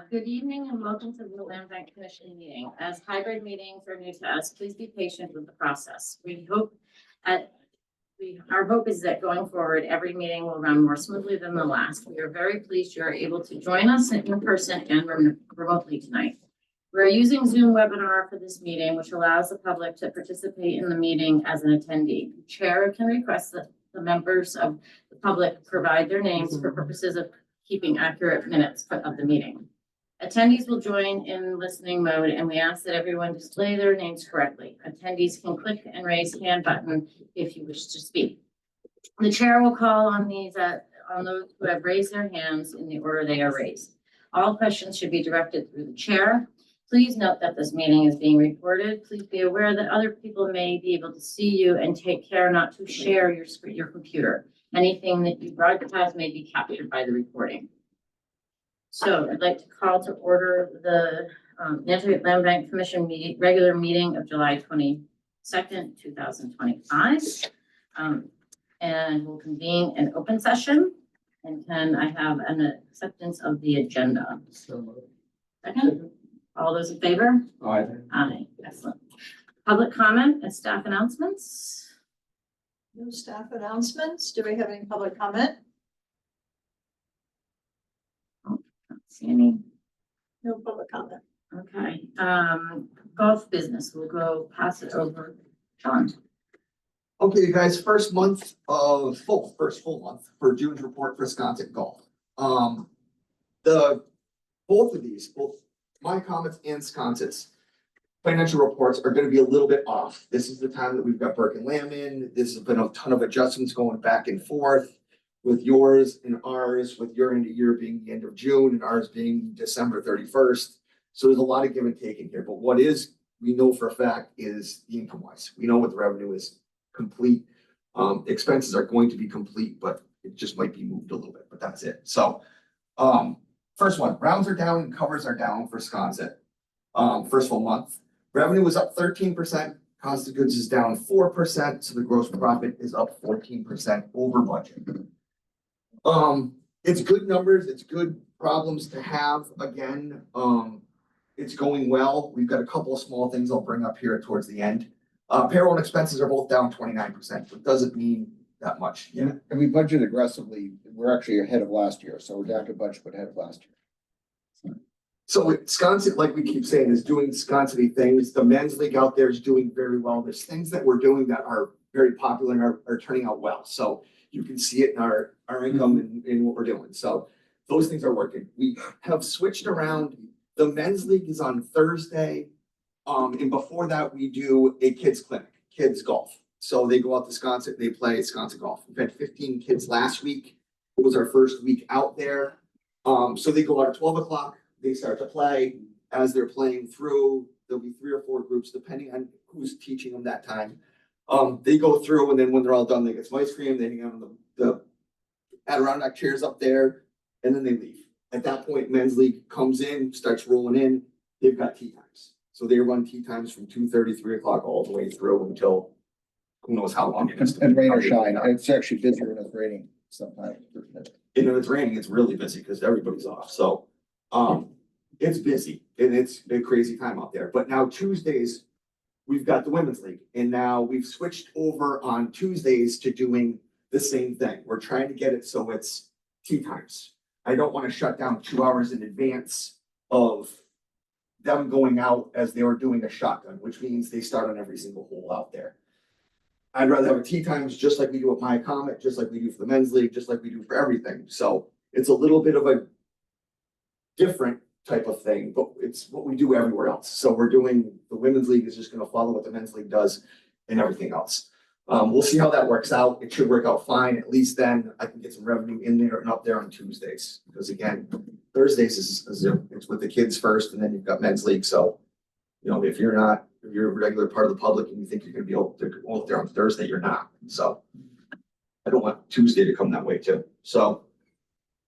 Good evening and welcome to the Land Bank Commission meeting. As hybrid meetings are new to us, please be patient with the process. Our hope is that going forward, every meeting will run more smoothly than the last. We are very pleased you are able to join us in person and remotely tonight. We're using Zoom webinar for this meeting, which allows the public to participate in the meeting as an attendee. The chair can request that the members of the public provide their names for purposes of keeping accurate minutes of the meeting. Attendees will join in listening mode, and we ask that everyone display their names correctly. Attendees can click and raise hand button if you wish to speak. The chair will call on those who have raised their hands in the order they are raised. All questions should be directed through the chair. Please note that this meeting is being recorded. Please be aware that other people may be able to see you, and take care not to share your computer. Anything that you broadcast may be captured by the recording. So I'd like to call to order the Nantucket Land Bank Commission regular meeting of July 22nd, 2025. And we'll convene an open session. And can I have an acceptance of the agenda? Second. All those in favor? Aye. Aye. Excellent. Public comment and staff announcements. No staff announcements. Do we have any public comment? See any? No public comment. Okay. Golf business. We'll go pass it over. John. Okay, you guys, first full month for June's report for Sconset Golf. Both my comments and Sconset's financial reports are gonna be a little bit off. This is the time that we've got Burke and Lamb in. This has been a ton of adjustments going back and forth with yours and ours, with your end of year being the end of June and ours being December 31st. So there's a lot of give and take in here, but what we know for a fact is the income wise. We know what the revenue is complete. Expenses are going to be complete, but it just might be moved a little bit, but that's it. So, first one, rounds are down and covers are down for Sconset. First full month, revenue was up 13%, cost of goods is down 4%, so the gross profit is up 14% over budget. It's good numbers, it's good problems to have. Again, it's going well. We've got a couple of small things I'll bring up here towards the end. Payroll and expenses are both down 29%, so it doesn't mean that much. Yeah, and we budget aggressively. We're actually ahead of last year, so we're down to budget, but ahead of last year. So Sconset, like we keep saying, is doing Sconset-y things. The men's league out there is doing very well. There's things that we're doing that are very popular and are turning out well. So you can see it in our income and in what we're doing. So those things are working. We have switched around. The men's league is on Thursday. And before that, we do a kids clinic, kids golf. So they go out to Sconset, they play Sconset golf. We've had 15 kids last week. It was our first week out there. So they go out at 12 o'clock, they start to play. As they're playing through, there'll be 3 or 4 groups, depending on who's teaching them that time. They go through, and then when they're all done, they get some ice cream, they hang out on the Adirondack chairs up there, and then they leave. At that point, men's league comes in, starts rolling in, they've got tee times. So they run tee times from 2:30, 3 o'clock all the way through until who knows how long it is. And rain or shine, it's actually busier when it's raining sometimes. And if it's raining, it's really busy because everybody's off. So, it's busy and it's a crazy time out there. But now Tuesdays, we've got the women's league, and now we've switched over on Tuesdays to doing the same thing. We're trying to get it so it's tee times. I don't want to shut down 2 hours in advance of them going out as they were doing a shotgun, which means they start on every single hole out there. I'd rather have a tee times just like we do at My Comet, just like we do for the men's league, just like we do for everything. So it's a little bit of a different type of thing, but it's what we do everywhere else. So we're doing, the women's league is just gonna follow what the men's league does and everything else. We'll see how that works out. It should work out fine. At least then I can get some revenue in there and up there on Tuesdays. Because again, Thursdays it's with the kids first, and then you've got men's league. So, you know, if you're a regular part of the public and you think you're gonna be able to go out there on Thursday, you're not. So I don't want Tuesday to come that way too. So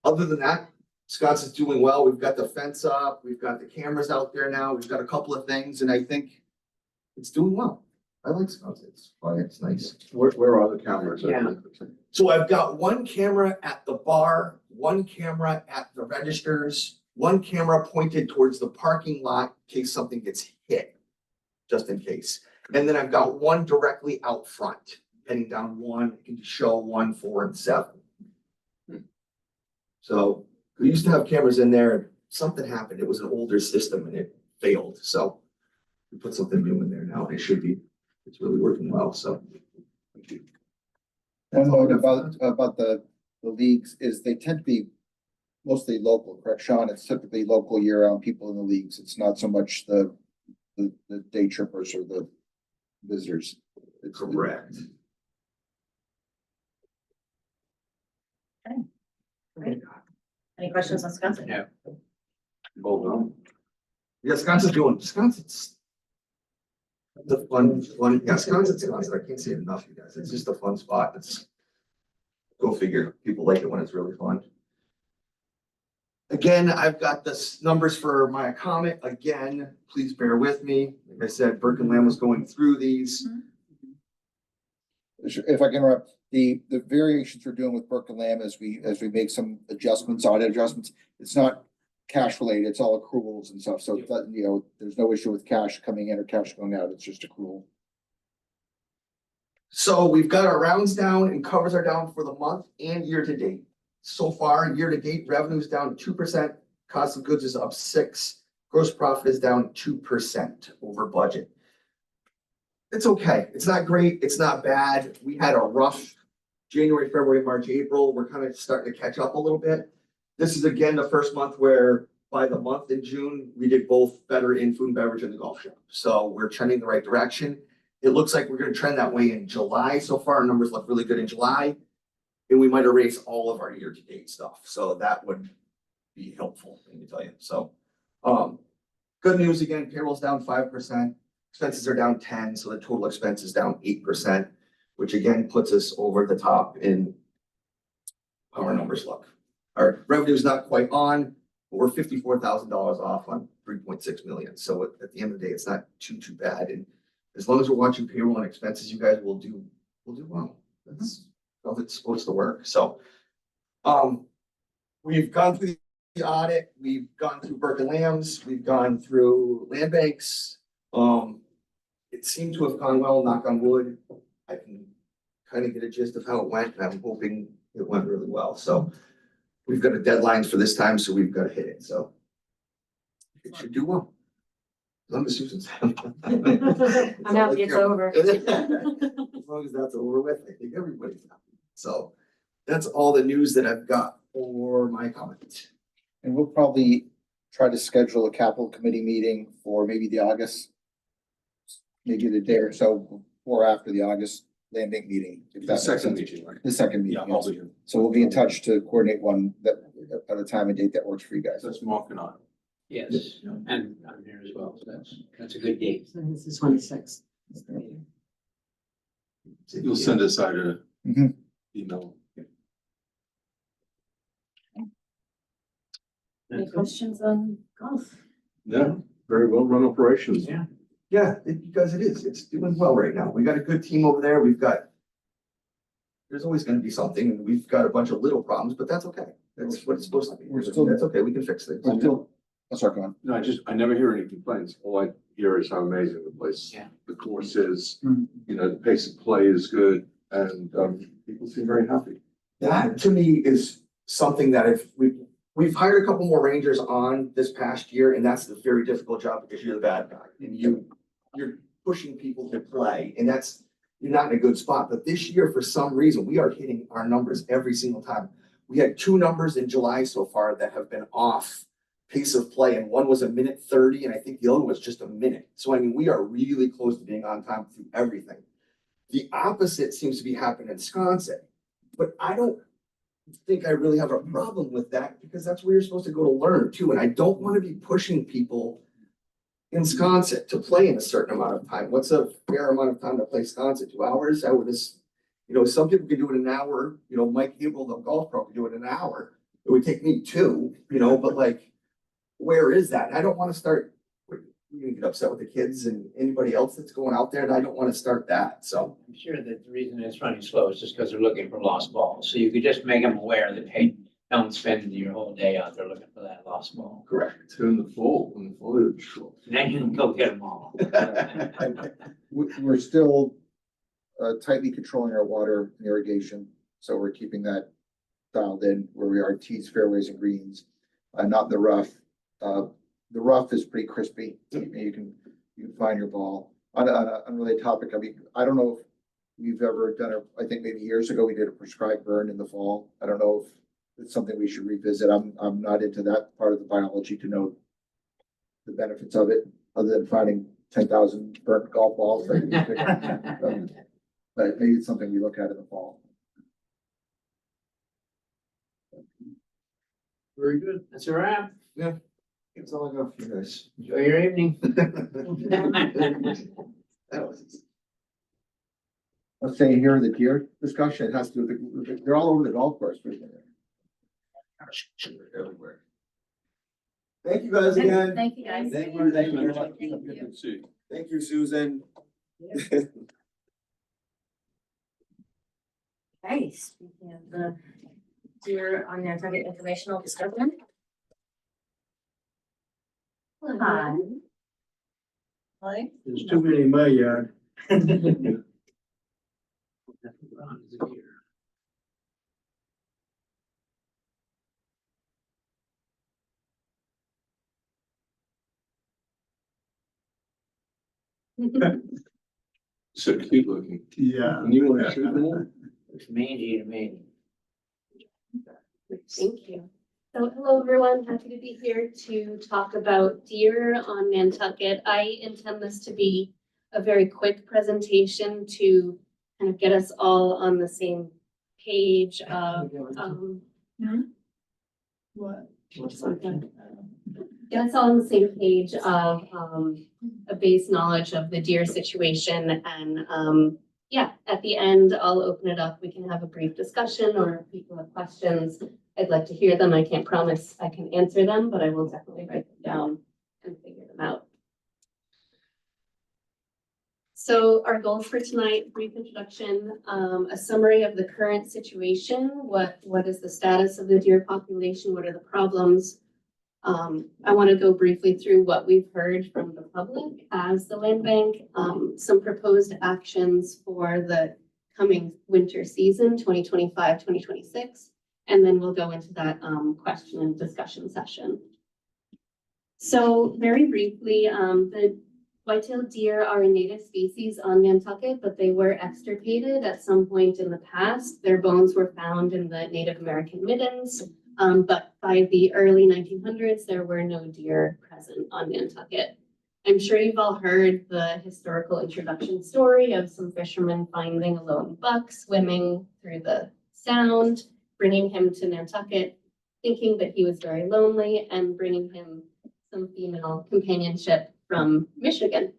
other than that, Scott's is doing well. We've got the fence up, we've got the cameras out there now, we've got a couple of things, and I think it's doing well. I like Scott's. It's fun, it's nice. Where are the cameras? Yeah. So I've got one camera at the bar, one camera at the registers, one camera pointed towards the parking lot in case something gets hit, just in case. And then I've got one directly out front, heading down one, it can show 1, 4, and 7. So we used to have cameras in there, and something happened. It was an older system and it failed, so we put something new in there now, and it's really working well, so. One note about the leagues is they tend to be mostly local, correct, Sean? It's typically local year-round people in the leagues. It's not so much the day trippers or the visitors. It's Correct. Great. Any questions on Wisconsin? Yeah. Yeah, Wisconsin's the fun, yeah, Wisconsin, I can't say it enough, you guys. It's just a fun spot. Go figure. People like it when it's really fun. Again, I've got the numbers for my Comet. Again, please bear with me. Like I said, Burke and Lamb was going through these. If I can interrupt, the variations we're doing with Burke and Lamb as we make some adjustments, audit adjustments, it's not cash related, it's all accruals and stuff. So that, you know, there's no issue with cash coming in or cash going out. It's just accrual. So we've got our rounds down and covers are down for the month and year to date. So far, year to date, revenue is down 2%, cost of goods is up 6%, gross profit is down 2% over budget. It's okay. It's not great. It's not bad. We had a rough January, February, March, April. We're kind of starting to catch up a little bit. This is again the first month where by the month in June, we did both better in food and beverage and the golf shop. So we're trending the right direction. It looks like we're going to trend that way in July. So far, our numbers look really good in July. And we might erase all of our year-to-date stuff. So that would be helpful, let me tell you. So good news again, payroll's down 5%, expenses are down 10%, so the total expense is down 8%, which again puts us over the top in how our numbers look. Our revenue is not quite on, but we're $54,000 off on 3.6 million. So at the end of the day, it's not too bad. And as long as we're watching payroll and expenses, you guys will do well. That's how it's supposed to work. So we've gone through the audit, we've gone through Burke and Lamb's, we've gone through land banks. It seemed to have gone well, knock on wood. I can kind of get a gist of how it went, and I'm hoping it went really well. So we've got a deadline for this time, so we've got to hit it. So it should do well. As long as Susan's happy. I'm happy it's over. As long as that's over with, I think everybody's happy. So that's all the news that I've got for my comment. And we'll probably try to schedule a capital committee meeting for maybe the August, maybe the day or so before after the August land bank meeting. If The that makes second sense. meeting, right? The second meeting. Yeah, I'll yes. be here. So we'll be in touch to coordinate one that at a time and date that works for you guys. That's Mark and I. Yes, and I'm here as well, so that's a good date. So this is 26th. You'll send us out a Mhm. email. Any questions on golf? Yeah, very well run operations. Yeah. Yeah, because it is. It's doing well right now. We got a good team over there. There's always gonna be something, and we've got a bunch of little problems, but that's okay. That's what it's supposed to be. We're still- That's okay. We can fix things. We're still, oh, sorry, go on. No, I never hear any complaints. All I hear is how amazing the place, Yeah. the course is, Mhm. you know, the pace of play is good, and people seem very happy. That to me is something that if we've hired a couple more rangers on this past year, and that's a very difficult job because you're the bad guy and you're pushing people to play, and you're not in a good spot. But this year, for some reason, we are hitting our numbers every single time. We had 2 numbers in July so far that have been off pace of play, and one was a minute 30, and I think the other was just a minute. So I mean, we are really close to being on time through everything. The opposite seems to be happening in Wisconsin, but I don't think I really have a problem with that because that's where you're supposed to go to learn too. And I don't want to be pushing people in Wisconsin to play in a certain amount of time. What's a fair amount of time to play Wisconsin? 2 hours? I would just, some people can do it in an hour. Mike Hable, the golf pro, can do it in an hour. It would take me 2, but like, where is that? And I don't want to start, we're gonna get upset with the kids and anybody else that's going out there, and I don't want to start that. So I'm sure that the reason it's running slow is just because they're looking for lost balls. So you could just make them aware that, hey, Don't spend your whole day out there looking for that lost ball. Correct. In the fall, when the foliage. Then you can go get them all. We're still tightly controlling our water and irrigation, so we're keeping that dialed in where we are tees, fairways and greens, not in the rough. The rough is pretty crispy. You can find your ball. On an unrelated topic, I mean, I don't know if we've ever done I think maybe years ago, we did a prescribed burn in the fall. I don't know if it's something we should revisit. I'm not into that part of the biology to know the benefits of it, other than finding 10,000 burnt golf balls. But maybe it's something we look at in the fall. Very good. That's a wrap. That's all I got for you guys. Enjoy your evening. That was. Let's say here, the deer discussion has to do with, they're all over the golf course. Everywhere. Thank you guys again. Thank you, guys. Thank you. Thank you very much. Thank you. Good to see. Thank you, Susan. Okay, speaking of the deer on Nantucket informational discussion. Hi. Like, There's too many in my yard. So cute looking. Yeah. And you want to shoot them all? It's mangy to me. Thank you. So hello, everyone. Happy to be here to talk about deer on Nantucket. I intend this to be a very quick presentation to kind of get us all on the same page of, what? get us all on the same page of, a base knowledge of the deer situation. And, yeah, at the end, I'll open it up. We can have a brief discussion, or if people have questions, I'd like to hear them. I can't promise I can answer them, but I will definitely write them down and figure them out. So our goals for tonight, brief introduction, a summary of the current situation. What is the status of the deer population? What are the problems? I want to go briefly through what we've heard from the public as the land bank, some proposed actions for the coming winter season, 2025, 2026. And then we'll go into that question and discussion session. So very briefly, the white-tailed deer are a native species on Nantucket, but they were extirpated at some point in the past. Their bones were found in the Native American middens, but by the early 1900s, there were no deer present on Nantucket. I'm sure you've all heard the historical introduction story of some fishermen finding a lone buck swimming through the sound, bringing him to Nantucket, thinking that he was very lonely, and bringing him some female companionship from Michigan.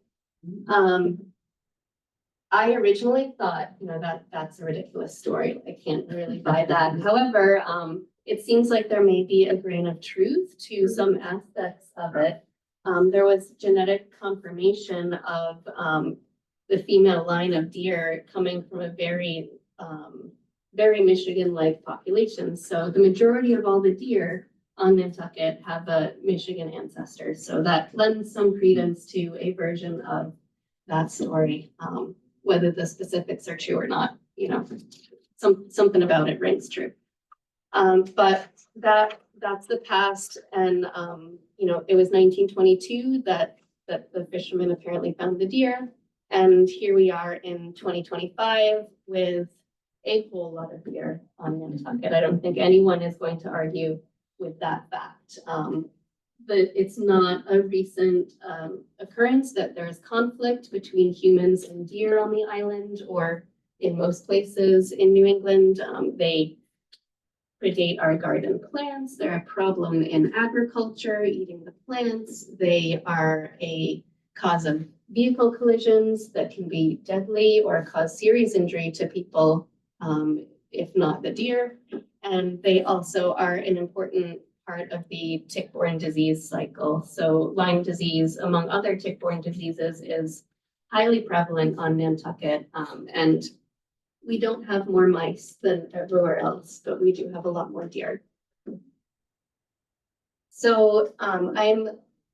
I originally thought, that's a ridiculous story. I can't really buy that. However, it seems like there may be a grain of truth to some aspects of it. There was genetic confirmation of the female line of deer coming from a very Michigan-like population. So the majority of all the deer on Nantucket have a Michigan ancestor. So that lends some credence to a version of that story. Whether the specifics are true or not, something about it rings true. But that's the past. And, it was 1922 that the fishermen apparently found the deer. And here we are in 2025 with a whole lot of deer on Nantucket. I don't think anyone is going to argue with that fact. But it's not a recent occurrence that there's conflict between humans and deer on the island, or in most places in New England. They predate our garden plants. They're a problem in agriculture, eating the plants. They are a cause of vehicle collisions that can be deadly or cause serious injury to people, if not the deer. And they also are an important part of the tick-borne disease cycle. So Lyme disease, among other tick-borne diseases, is highly prevalent on Nantucket. And we don't have more mice than everywhere else, but we do have a lot more deer. So I'm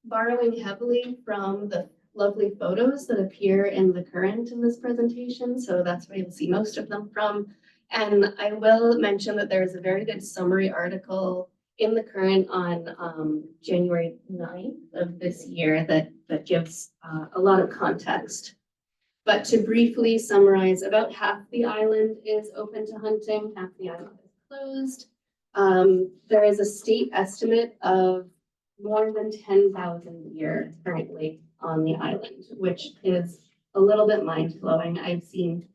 borrowing heavily from the lovely photos that appear in the Current in this presentation, so that's where you'll see most of them from. And I will mention that there is a very good summary article in the Current on January 9th of this year that gives a lot of context. But to briefly summarize, about half the island is open to hunting, half the island is closed. There is a state estimate of more than 10,000 deer currently on the island, which is a little bit mind-blowing. I've seen,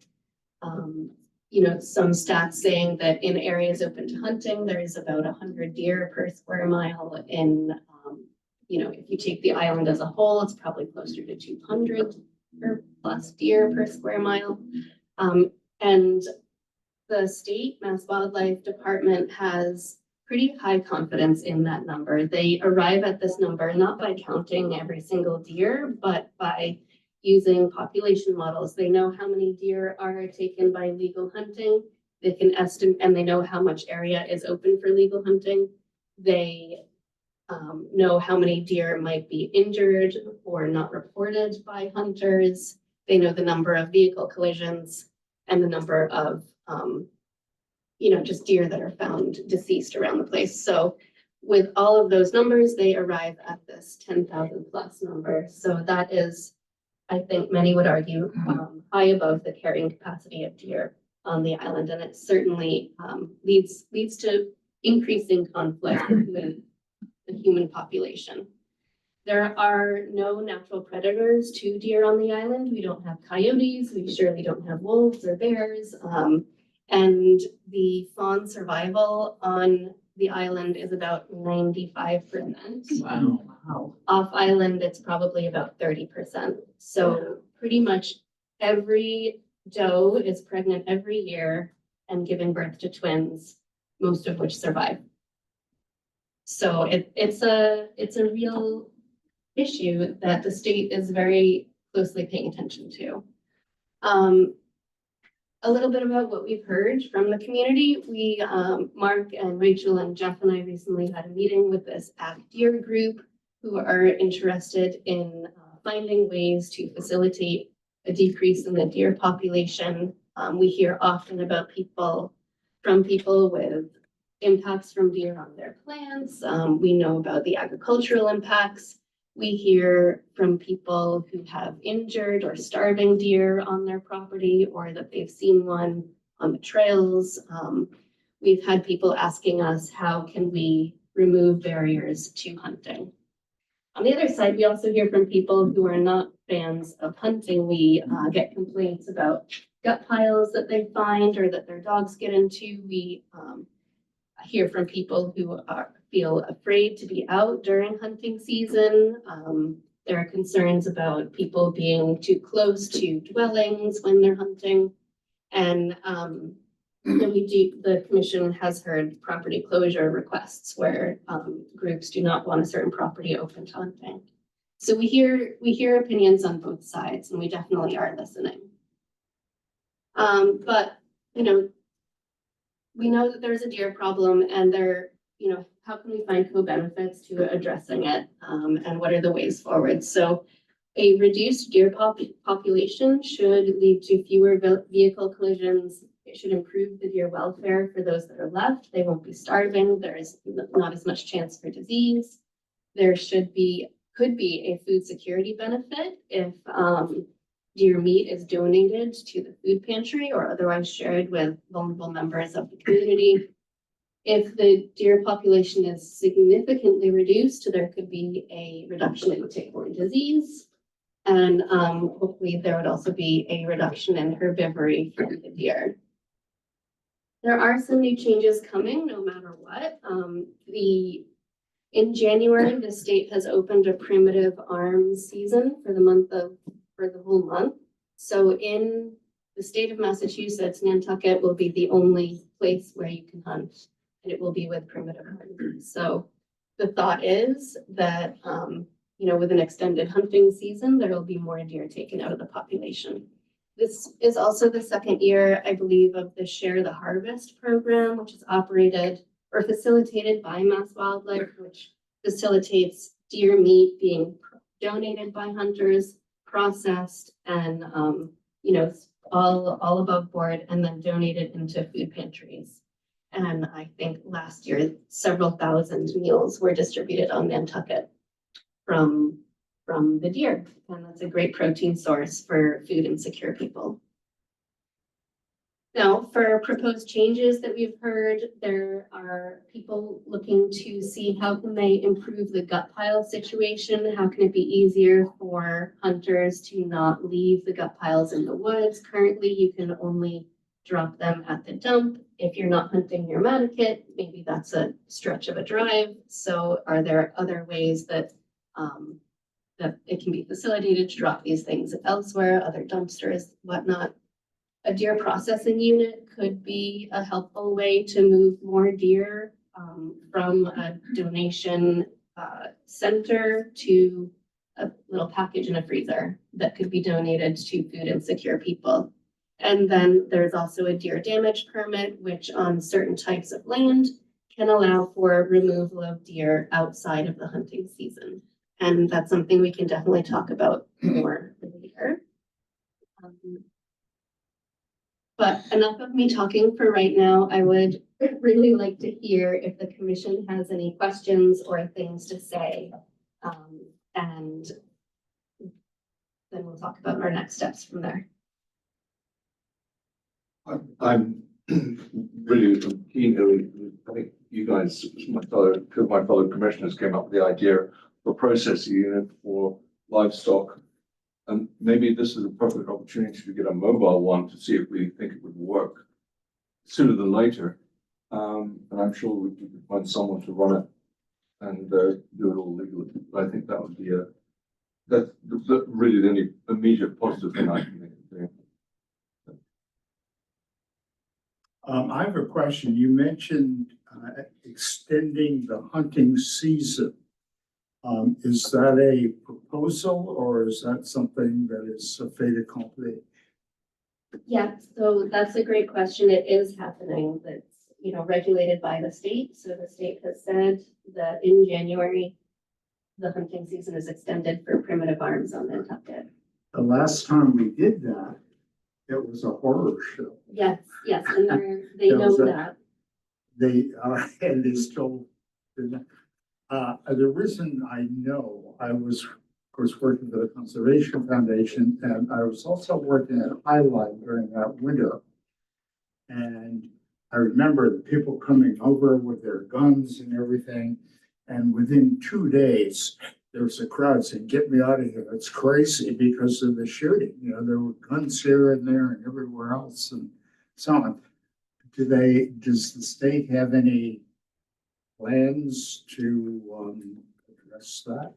some stats saying that in areas open to hunting, there's about 100 deer per square mile. If you take the island as a whole, it's probably closer to 200 or plus deer per square mile. And the state Mass Wildlife Department has pretty high confidence in that number. They arrive at this number not by counting every single deer, but by using population models. They know how many deer are taken by legal hunting. They can estimate, and they know how much area is open for legal hunting. They know how many deer might be injured or not reported by hunters. They know the number of vehicle collisions and the number of just deer that are found deceased around the place. So with all of those numbers, they arrive at this 10,000 plus number. So that is, I think many would argue, high above the carrying capacity of deer on the island. And it certainly leads to increasing conflict with the human population. There are no natural predators to deer on the island. We don't have coyotes. We surely don't have wolves or bears. And the fawn survival on the island is about 95%. Wow. Off island, it's probably about 30%. So pretty much every doe is pregnant every year and giving birth to twins, most of which survive. So it's a real issue that the state is very closely paying attention to. A little bit about what we've heard from the community. We, Mark and Rachel and Jeff and I recently had a meeting with this Act Deer group who are interested in finding ways to facilitate a decrease in the deer population. We hear often about people with impacts from deer on their plants. We know about the agricultural impacts. We hear from people who have injured or starving deer on their property, or that they've seen one on the trails. We've had people asking us, how can we remove barriers to hunting? On the other side, we also hear from people who are not fans of hunting. We get complaints about gut piles that they find or that their dogs get into. We hear from people who feel afraid to be out during hunting season. There are concerns about people being too close to dwellings when they're hunting. And the commission has heard property closure requests where groups do not want a certain property open to hunting. So we hear opinions on both sides, and we definitely are listening. But we know that there's a deer problem, and how can we find co-benefits to addressing it, and what are the ways forward? So a reduced deer population should lead to fewer vehicle collisions. It should improve the deer welfare for those that are left. They won't be starving. There's not as much chance for disease. There could be a food security benefit if deer meat is donated to the food pantry or otherwise shared with vulnerable members of the community. If the deer population is significantly reduced, there could be a reduction in tick-borne disease. And hopefully there would also be a reduction in herbivory from the deer. There are some new changes coming no matter what. In January, the state has opened a primitive arms season for the whole month. So in the state of Massachusetts, Nantucket will be the only place where you can hunt, and it will be with primitive arms. So the thought is that, with an extended hunting season, there will be more deer taken out of the population. This is also the second year, I believe, of the Share the Harvest program, which is operated or facilitated by Mass Wildlife, which facilitates deer meat being donated by hunters, processed and, you know, all above board and then donated into food pantries. And I think last year, several thousand meals were distributed on Nantucket from the deer. And that's a great protein source for food insecure people. Now, for proposed changes that we've heard, there are people looking to see how can they improve the gut pile situation? How can it be easier for hunters to not leave the gut piles in the woods? Currently, you can only drop them at the dump. If you're not hunting near Mattakit, maybe that's a stretch of a drive. So are there other ways that that it can be facilitated to drop these things elsewhere, other dumpsters, whatnot? A deer processing unit could be a helpful way to move more deer from a donation center to a little package in a freezer that could be donated to food insecure people. And then there's also a deer damage permit, which on certain types of land can allow for removal of deer outside of the hunting season. And that's something we can definitely talk about more later. But enough of me talking for right now. I would really like to hear if the commission has any questions or things to say. And then we'll talk about our next steps from there. I'm really keen, I think you guys, my fellow commissioners came up with the idea of a processing unit for livestock. And maybe this is a perfect opportunity to get a mobile one to see if we think it would work sooner than later. And I'm sure we could find someone to run it and do it all legally. I think that would be that's really the only immediate positive thing I can think of doing. I have a question. You mentioned extending the hunting season. Is that a proposal or is that something that is a fait accompli? Yeah, so that's a great question. It is happening. That's, you know, regulated by the state. So the state has said that in January, the hunting season is extended for primitive arms on Nantucket. The last time we did that, it was a horror show. Yes, and they That know was a- that. And they still did that. The reason I know, I was, of course, working for the Conservation Foundation, and I was also working at Highline during that winter. And I remember the people coming over with their guns and everything. And within 2 days, there was a crowd saying, "Get me out of here. It's crazy," because of the shooting. You know, there were guns here and there and everywhere else and so on. Does the state have any plans to address that?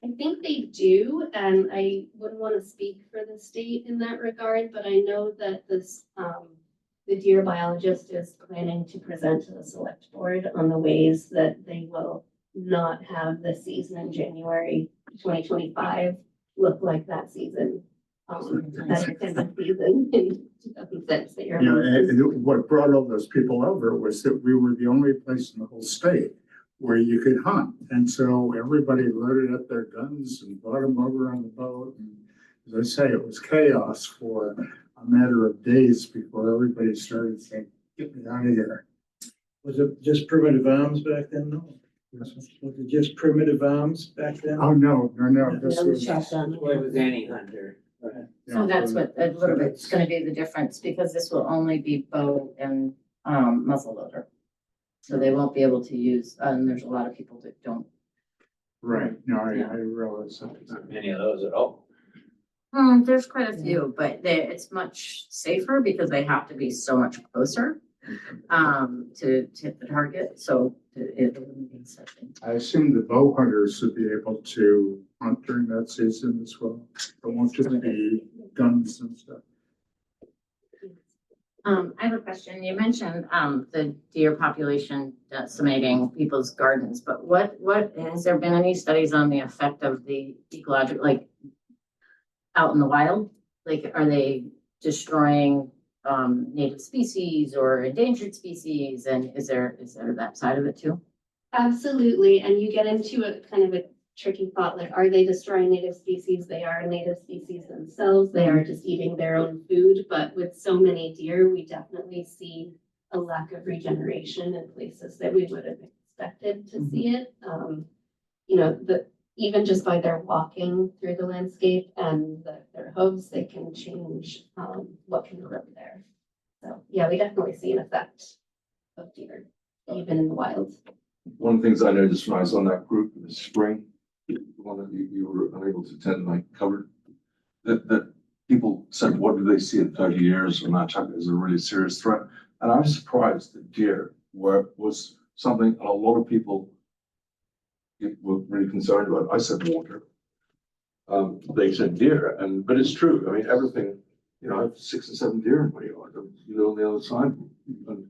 I think they do, and I wouldn't want to speak for the state in that regard, but I know that this, the deer biologist is planning to present to the select board on the ways that they will not have the season in January 2025 look like that season. That extended season in 2006 that you're. You know, and what brought all those people over was that we were the only place in the whole state where you could hunt. And so everybody loaded up their guns and brought them over on the boat. And as I say, it was chaos for a matter of days before everybody started saying, "Get me out of here." Was it just primitive arms back then? No. Was it just primitive arms back then? Oh, no. This was. Well, it was any hunter. So that's what a little bit's gonna be the difference, because this will only be bow and muzzle loader. So they won't be able to use, and there's a lot of people that don't. Right, no, Yeah. I realize that. Not many of those at all. There's quite a few, but it's much safer because they have to be so much closer to hit the target, so it wouldn't be such a. I assume the bow hunters would be able to hunt during that season as well. It won't just be guns and stuff. I have a question. You mentioned, the deer population decimating people's gardens, but what, has there been any studies on the effect of the ecological, like out in the wild? Like, are they destroying, native species or endangered species? And is there that side of it too? Absolutely, and you get into a kind of a tricky thought, like, are they destroying native species? They are native species themselves, they are just eating their own food, but with so many deer, we definitely see a lack of regeneration in places that we would have expected to see it. You know, even just by their walking through the landscape and their hooves, they can change, what can grow there. So, yeah, we definitely see an effect of deer, even in the wild. One of the things I noticed when I was on that group in the spring, the one that you were unable to attend, and I covered, that people said, what do they see in 30 years? And that is a really serious threat. And I was surprised that deer was something a lot of people were really concerned about. I said water. They said deer, but it's true. I mean, everything, you know, I have 6 or 7 deer in my yard, you know, on the other side, and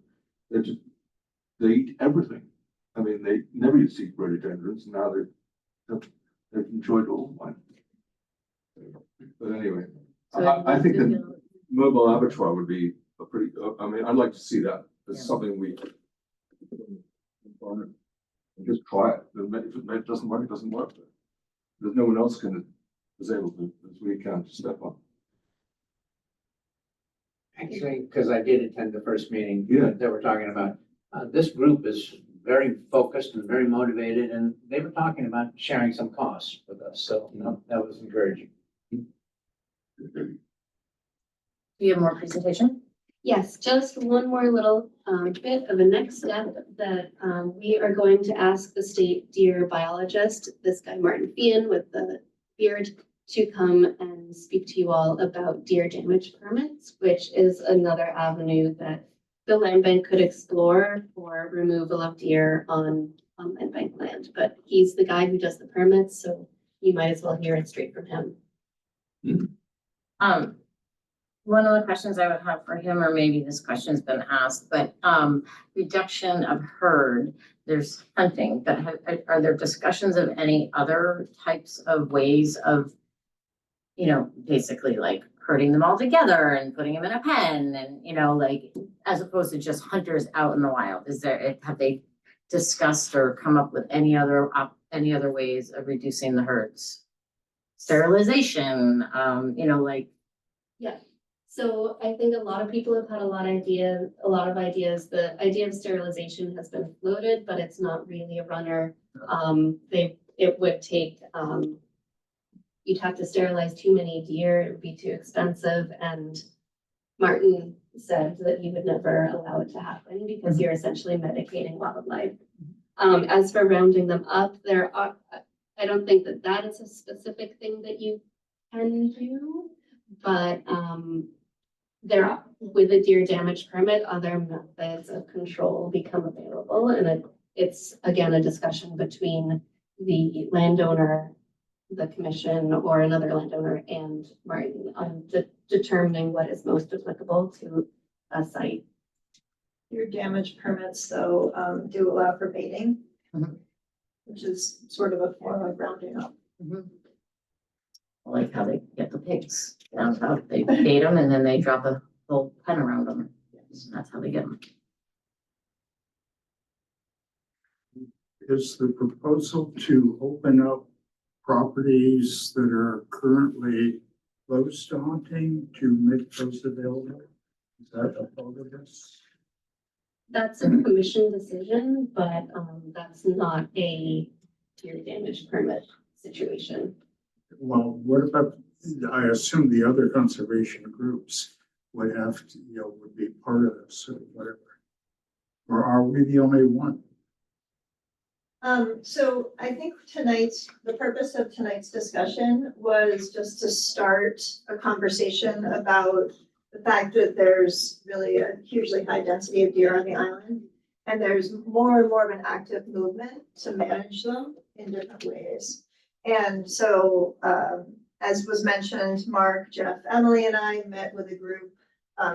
they eat everything. I mean, they never used to eat rhododendrons, and now they've enjoyed all of mine. But anyway, I think that mobile abattoir would be a pretty, I mean, I'd like to see that as something we just try it. If it doesn't work, it doesn't work. There's no one else is able to, as we can, to step up. Actually, because I did attend the first meeting Yeah. that we're talking about, this group is very focused and very motivated, and they were talking about sharing some costs with us, so, you know, that was encouraging. Do you have more presentation? Yes, just one more little bit of a next step that we are going to ask the state deer biologist, this guy Martin Fian with the beard, to come and speak to you all about deer damage permits, which is another avenue that the land bank could explore for removal of deer on land bank land. But he's the guy who does the permits, so you might as well hear it straight from him. One of the questions I would have for him, or maybe this question's been asked, but reduction of herd, there's hunting, but are there discussions of any other types of ways of, you know, basically like herding them all together and putting them in a pen and, you know, like, as opposed to just hunters out in the wild? Have they discussed or come up with any other ways of reducing the herds? Sterilization, you know, like. Yeah. So I think a lot of people have had a lot of ideas. The idea of sterilization has been floated, but it's not really a runner. It would take, you'd have to sterilize too many deer. It would be too expensive. And Martin said that he would never allow it to happen because you're essentially medicating wildlife. As for rounding them up, I don't think that is a specific thing that you can do, but with a deer damage permit, other methods of control become available, and it's again a discussion between the landowner, the commission, or another landowner and Martin on determining what is most applicable to a site. Your damage permits, though, do allow for baiting, which is sort of a form of rounding up. I like how they get the pigs down south, they bait them and then they drop a whole pen around them. That's how they get them. Is the proposal to open up properties that are currently close to hunting to make those available? Is that a part of this? That's a commission decision, but that's not a deer damage permit situation. Well, what about, I assume the other conservation groups would have to, you know, would be part of this or whatever. Or are we the only one? So I think the purpose of tonight's discussion was just to start a conversation about the fact that there's really a hugely high density of deer on the island. And there's more and more of an active movement to manage them in different ways. And so, as was mentioned, Mark, Jeff, Emily, and I met with a group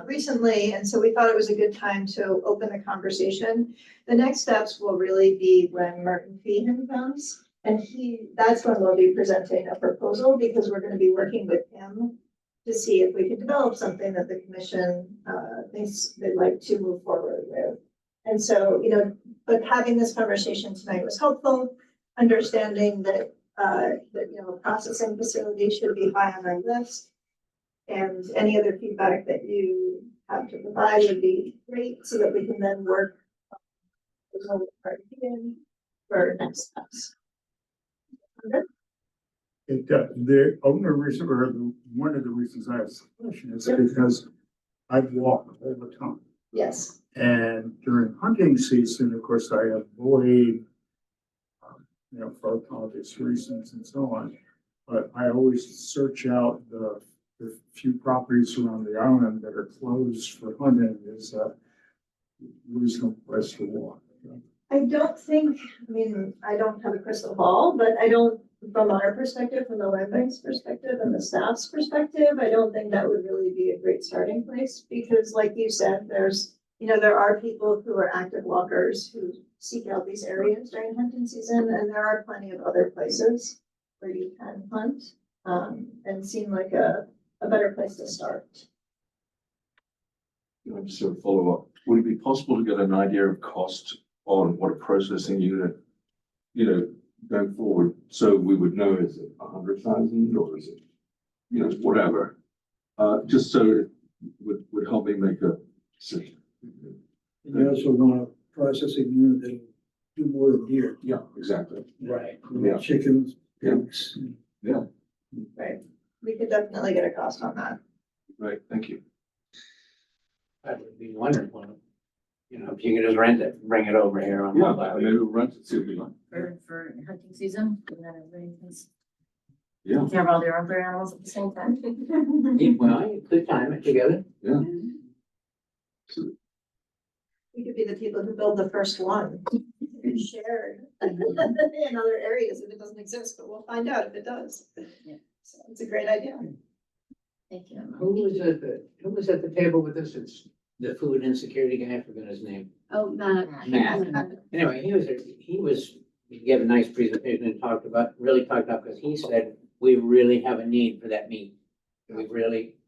recently, and so we thought it was a good time to open the conversation. The next steps will really be when Martin Feehan comes, and that's when we'll be presenting a proposal, because we're going to be working with him to see if we can develop something that the commission thinks they'd like to move forward with. And so, you know, but having this conversation tonight was helpful, understanding that, you know, a processing facility should be high on our list. And any other feedback that you have to provide would be great, so that we can then work for next steps. The only reason, or one of the reasons I asked the question is because I walk all the time. Yes, And during hunting season, of course, I avoid, you know, for obvious reasons and so on. But I always search out the few properties around the island that are closed for hunting is a reasonable place to walk. I don't think, I mean, I don't have a crystal ball, but I don't, from our perspective, from the land bank's perspective and the staff's perspective, I don't think that would really be a great starting place, because like you said, there's, you know, there are people who are active walkers who seek out these areas during hunting season, and there are plenty of other places where you can hunt, and seem like a better place to start. Just a follow up, would it be possible to get an idea of cost on what a processing unit, you know, going forward, so we would know, is it 100,000 or is it, you know, whatever, just so it would help me make a decision. You also want a processing unit that'll do more than deer. Yeah, exactly. Right. Yeah. Chickens, Yeah. pigs. Yeah, Right, we could definitely get a cost on that. right, thank you. That would be wonderful. You know, if you could just rent it, bring it over here on. Yeah, mobile. maybe we'll rent it, see what we like. For hunting season, and then everybody can Yeah, take care of all their other animals at the same time. Yeah, well, you could time it together. yeah. We could be the people who build the first one, shared in other areas if it doesn't exist, but we'll find out if it does. Yeah. So it's a great idea. Thank you. Who was at the table with us? It's the food insecurity guy, I forgot his name. Oh, Matt. Anyway, he gave a nice presentation and really talked about, because he said, we really have a need for that meat.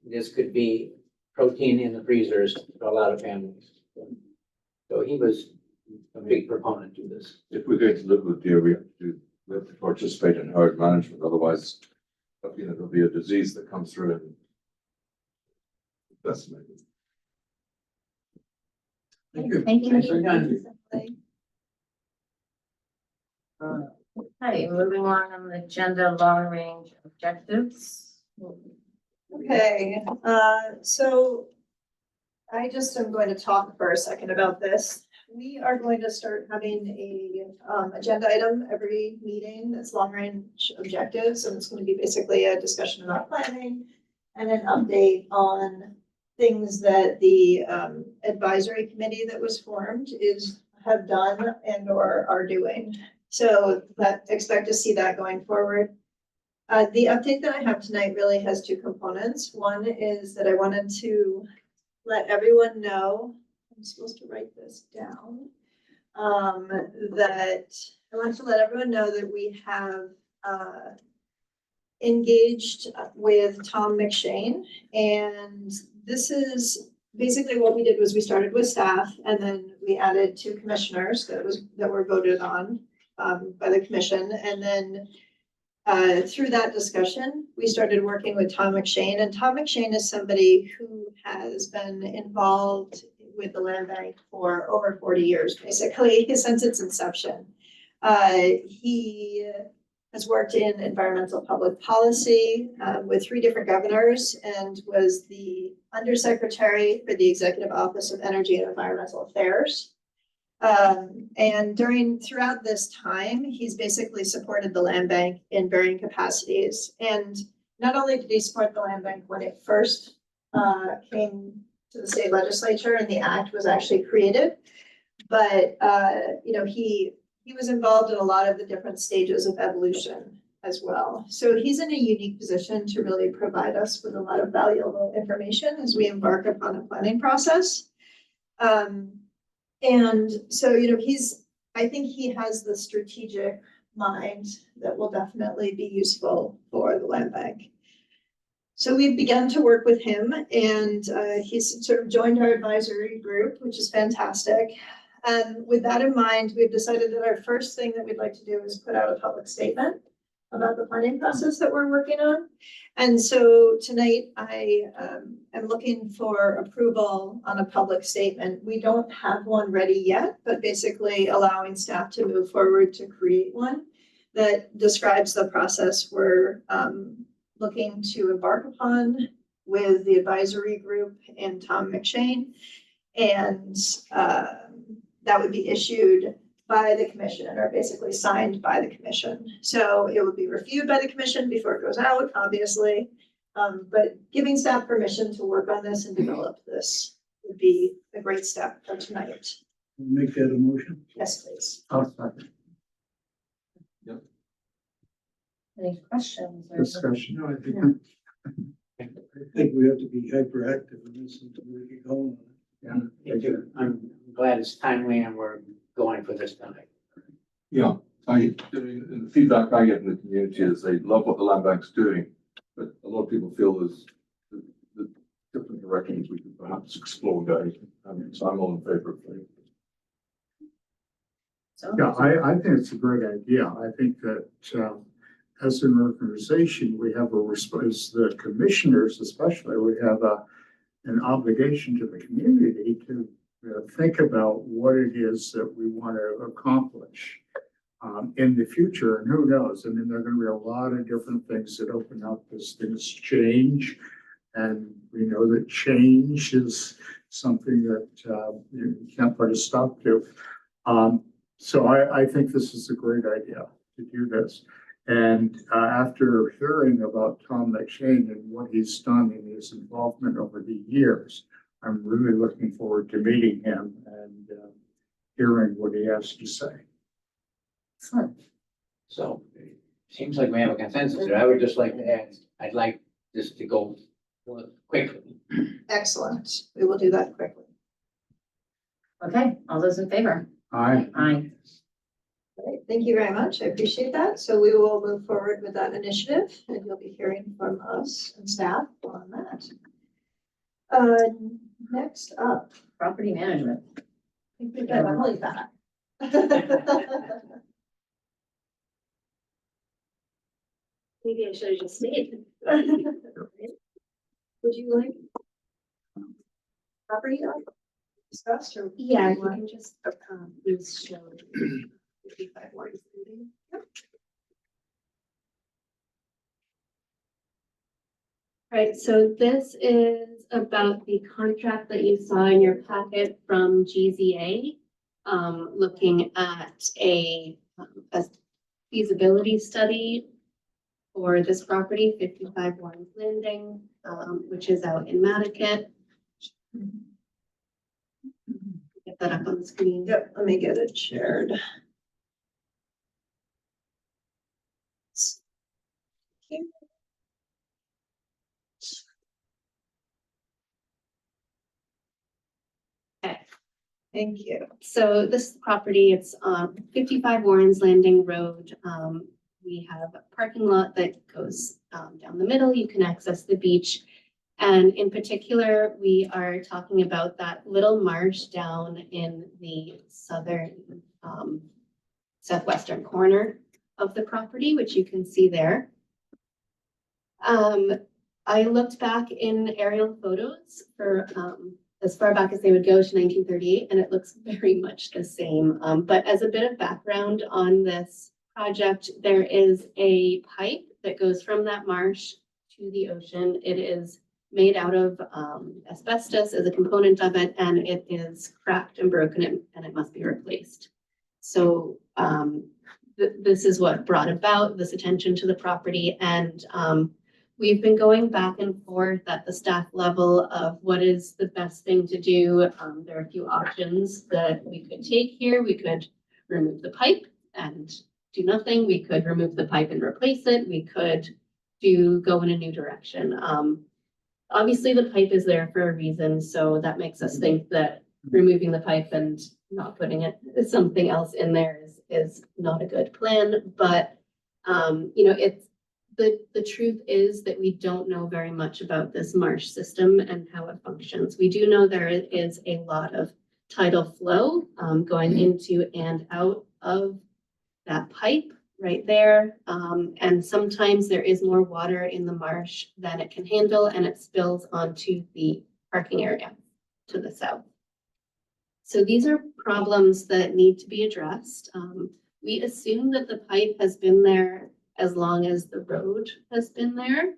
This could be protein in the freezers for a lot of families. So he was a big proponent to this. If we're going to live with deer, we have to participate in herd management, otherwise, you know, there'll be a disease that comes through and decimate it. Thank you. Thank you. Thanks for your time. Okay, moving on the agenda, long range objectives. Okay, so I just am going to talk for a second about this. We are going to start having a agenda item every meeting that's long range objectives, and it's going to be basically a discussion about planning and an update on things that the advisory committee that was formed have done and or are doing. So expect to see that going forward. The update that I have tonight really has two components. One is that I wanted to let everyone know, I'm supposed to write this down, that I want to let everyone know that we have engaged with Tom McShane. And this is basically what we did was we started with staff, and then we added 2 commissioners that were voted on by the commission. And then through that discussion, we started working with Tom McShane, and Tom McShane is somebody who has been involved with the land bank for over 40 years, basically, since its inception. He has worked in environmental public policy with 3 different governors, and was the undersecretary for the Executive Office of Energy and Environmental Affairs. And throughout this time, he's basically supported the land bank in varying capacities. And not only did he support the land bank when it first came to the state legislature and the act was actually created, but you know, he was involved in a lot of the different stages of evolution as well. So he's in a unique position to really provide us with a lot of valuable information as we embark upon a planning process. And so, you know, I think he has the strategic mind that will definitely be useful for the land bank. So we've begun to work with him, and he's sort of joined our advisory group, which is fantastic. And with that in mind, we've decided that our first thing that we'd like to do is put out a public statement about the planning process that we're working on. And so tonight I am looking for approval on a public statement. We don't have one ready yet, but basically allowing staff to move forward to create one that describes the process we're looking to embark upon with the advisory group and Tom McShane. And that would be issued by the commission, or basically signed by the commission. So it would be reviewed by the commission before it goes out, obviously. But giving staff permission to work on this and develop this would be a great step for tonight. Make that a motion. Yes, please. I'll second. Any questions? or- Discussion. No, I think we have to be hyperactive in this and really get going. I'm glad it's timely and we're going for this tonight. Yeah, the feedback I get in the community is they love what the land bank's doing, but a lot of people feel there's the different directions we could perhaps explore going. So I'm all in favor of it. So, Yeah, I think it's a great idea. I think that, as an organization, we have a response, the commissioners especially, we have an obligation to the community to think about what it is that we want to accomplish in the future. And who knows? I mean, there are going to be a lot of different things that open up as things change. And we know that change is something that you can't put a stop to. So I think this is a great idea to do this. And after hearing about Tom McShane and what he's done in his involvement over the years, I'm really looking forward to meeting him and hearing what he has to say. excellent. So it seems like we have a consensus there. I would just like to add, I'd like this to go quickly. Excellent. We will do that quickly. Okay, all those in favor? Aye. Aye. Great, thank you very much. I appreciate that. So we will move forward with that initiative and you'll be hearing from us and staff on that. Next up, Property management. I think we've got Emily back. Maybe I should have just stayed. Would you like property discussed or? Yeah, you can just, please show 55 Lawrence Landing. Right, so this is about the contract that you saw in your packet from GZA, looking at a feasibility study for this property, 55 Lawrence Landing, which is out in Mattocket. Get that up on the screen. Yep, let me get it shared. Okay. Thank you. So this property, it's 55 Warren's Landing Road. We have a parking lot that goes down the middle. You can access the beach. And in particular, we are talking about that little marsh down in the southern, southwestern corner of the property, which you can see there. I looked back in aerial photos for as far back as they would go to 1938, and it looks very much the same. But as a bit of background on this project, there is a pipe that goes from that marsh to the ocean. It is made out of asbestos as a component of it, and it is cracked and broken and it must be replaced. So this is what brought about this attention to the property, and we've been going back and forth at the staff level of what is the best thing to do. There are a few options that we could take here. We could remove the pipe and do nothing. We could remove the pipe and replace it. We could go in a new direction. Obviously, the pipe is there for a reason, so that makes us think that removing the pipe and not putting something else in there is not a good plan. But you know, the truth is that we don't know very much about this marsh system and how it functions. We do know there is a lot of tidal flow, going into and out of that pipe right there. And sometimes there is more water in the marsh than it can handle, and it spills onto the parking area to the south. So these are problems that need to be addressed. We assume that the pipe has been there as long as the road has been there,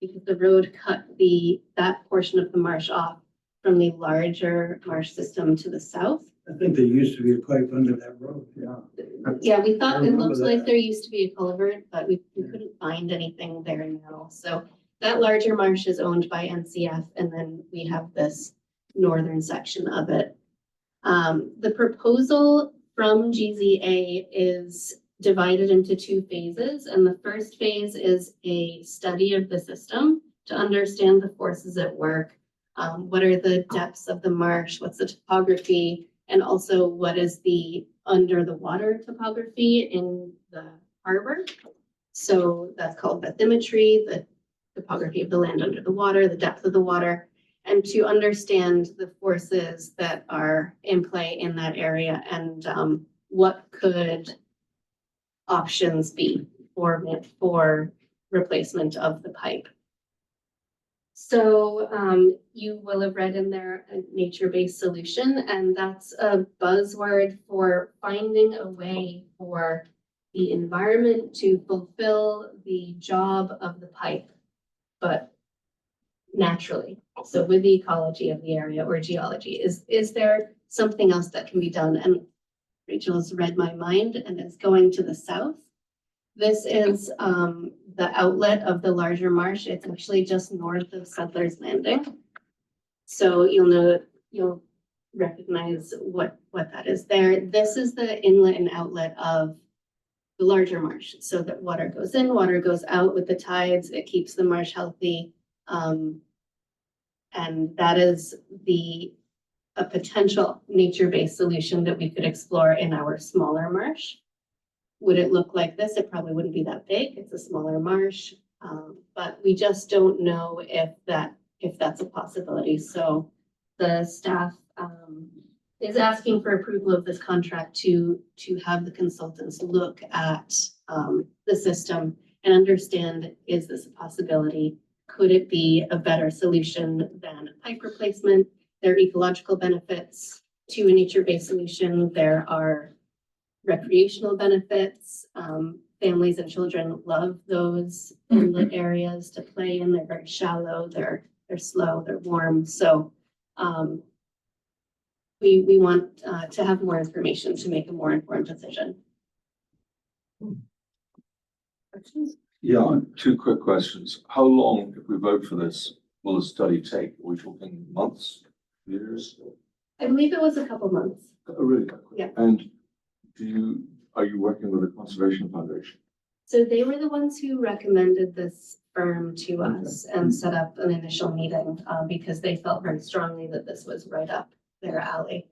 because the road cut that portion of the marsh off from the larger marsh system to the south. I think there used to be a pipe under that road, yeah. Yeah, we thought it remember looked like that. there used to be a culvert, but we couldn't find anything there now. So that larger marsh is owned by NCF, and then we have this northern section of it. The proposal from GZA is divided into 2 phases, and the first phase is a study of the system to understand the forces at work. What are the depths of the marsh? What's the topography? And also what is the under the water topography in the harbor? So that's called bathymetry, the topography of the land under the water, the depth of the water, and to understand the forces that are in play in that area and what could options be for replacement of the pipe. So you will have read in there a nature-based solution, and that's a buzzword for finding a way for the environment to fulfill the job of the pipe, but naturally. So with the ecology of the area or geology, is there something else that can be done? And Rachel's read my mind and is going to the south. This is the outlet of the larger marsh. It's actually just north of Settlers Landing. So you'll recognize what that is there. This is the inlet and outlet of the larger marsh. So that water goes in, water goes out with the tides. It keeps the marsh healthy. And that is a potential nature-based solution that we could explore in our smaller marsh. Would it look like this? It probably wouldn't be that big. It's a smaller marsh, but we just don't know if that's a possibility. So the staff is asking for approval of this contract to have the consultants look at the system and understand, is this a possibility? Could it be a better solution than a pipe replacement? There are ecological benefits to a nature-based solution. There are recreational benefits. Families and children love those inlet areas to play in. They're very shallow, they're slow, they're warm. So we want to have more information to make a more informed decision. Questions? Yeah, 2 quick questions. How long, if we vote for this, will the study take? Are we talking months, years? I believe it was a couple months. Oh, really? Yeah. And are you working with the Conservation Foundation? So they were the ones who recommended this firm to us and set up an initial meeting because they felt very strongly that this was right up their alley.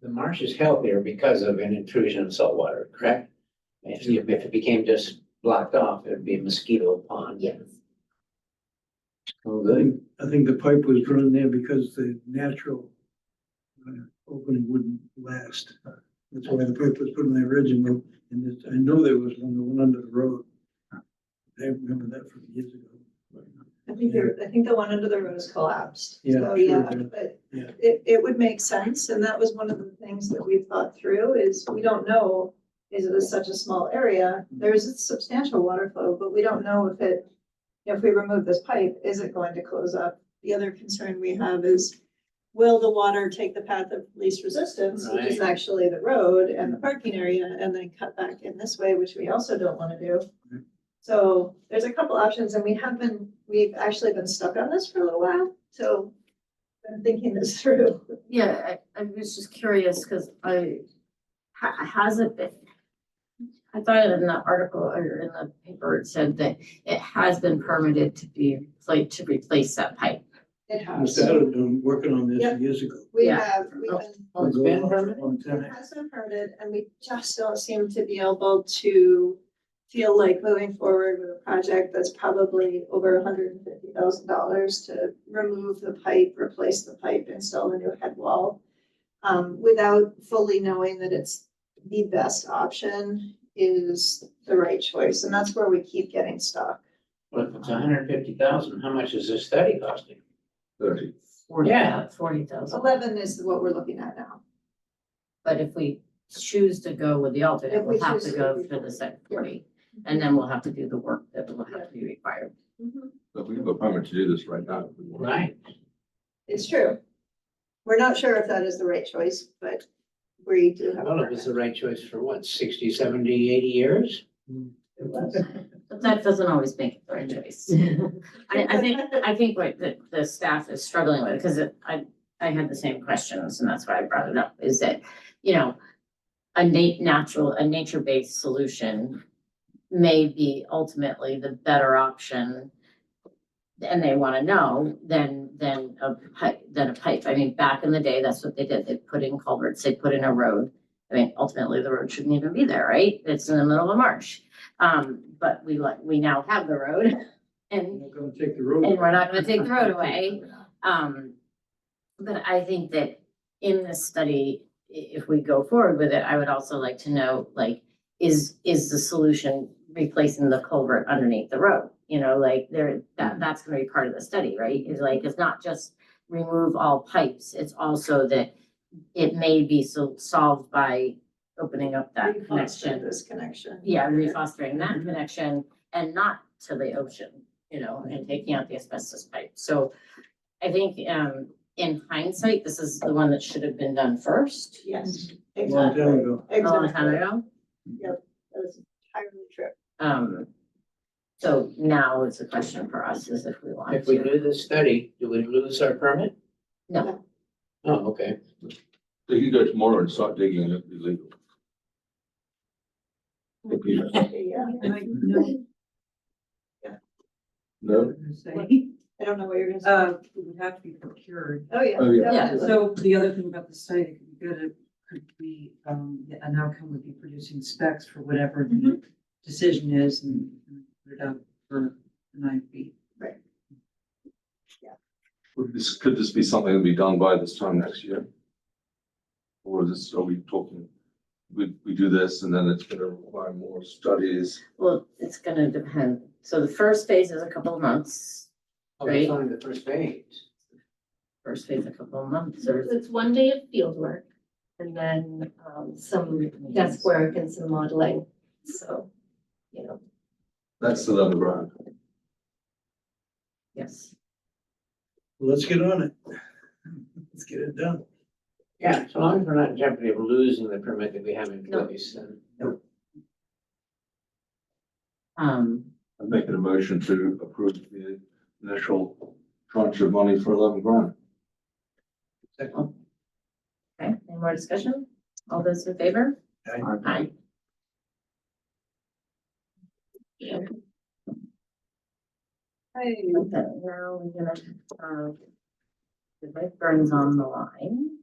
The marsh is healthier because of an intrusion of salt water, correct? If it became just blocked off, it'd be a mosquito pond. Yes. Oh, good. I think the pipe was run there because the natural opening wouldn't last. That's why the pipe was put in the original, and I know there was one, the one under the road. I remember that from years ago. I think the one under the road is collapsed. Yeah, So, sure, yeah, yeah. but Yeah. it would make sense, and that was one of the things that we thought through, is we don't know, is it such a small area? There's a substantial water flow, but we don't know if we remove this pipe, is it going to close up? The other concern we have is, will the water take the path of least resistance, which is Right. actually the road and the parking area, and then cut back in this way, which we also don't want to do. Right. So there's a couple options, and we've actually been stuck on this for a little while, so been thinking this through. Yeah, I was just curious, because has it been? I thought in the article or in the paper, it said that it has been permitted to replace that pipe. It We has. started working on this Yep. years ago. We've Yeah. been. Oh, it's been permitted? Long It time. has been permitted, and we just don't seem to be able to feel like moving forward with a project that's probably over $150,000 to remove the pipe, replace the pipe, install a new head wall, without fully knowing that it's the best option is the right choice. And that's where we keep getting stuck. Well, if it's 150,000, how much is this study costing? 30. Yeah. 40,000. 11 is what we're looking at now. But if we choose to go with the alternate, If we we'll have choose to to go go for the with- second 40. And then we'll have to do the work that will have to be required. But we have a permit to do this right now. if we want. Right. It's true. We're not sure if that is the right choice, but we do have. a Well, it was the permit. right choice for what, 60, 70, 80 years? It was. But that doesn't always make it the right choice. I think what the staff is struggling with, because I had the same questions, and that's why I brought it up, is that, you know, a nature-based solution may be ultimately the better option. And they want to know than a pipe. I mean, back in the day, that's what they did. They put in culverts, they put in a road. I mean, ultimately, the road shouldn't even be there, right? It's in the middle of a marsh. But we now have the road and We're gonna take the road. we're not gonna take the road away. But I think that in this study, if we go forward with it, I would also like to know, like, is the solution replacing the culvert underneath the road? You know, like that's gonna be part of the study, right? Is like, it's not just remove all pipes, it's also that it may be solved by opening up that Refoster connection. This connection. Yeah, refostering that connection and not to the ocean, you know, and taking out the asbestos pipe. So I think in hindsight, this is the one that should have been done first. Yes, A long exactly. time ago. A long time Exactly. ago. That is entirely true. So now it's a question for us is if we want If we to. do this study, do we lose our permit? No, Oh, okay. So you go tomorrow and start digging and it'll be legal. If you- Yeah, No? I don't know what you're gonna say. It would have to be procured. Oh, yeah. Oh, yeah. Yeah. So the other thing about the study that could be good, it could be, an outcome would be producing specs for whatever the decision is and put it out for 9 feet. Could this be something that'll be done by this time next year? Or are we talking, we do this and then it's gonna require more studies? well, it's gonna depend. So the first phase is a couple of months, Oh, it's only the first phase. first phase, a couple of months or. It's 1 day of field work and then some desk work and some modeling. So, you know, That's the level ground. Yes. Let's get on it. Let's get it done. Yeah, so long as we're not in jeopardy of losing the permit that we have in No. place, then. I'm making a motion to approve the initial tranche of money for 11 grand. Okay, any more discussion? All those in favor? Aye. Hey, Okay, now we're gonna, Mike Burns on the line.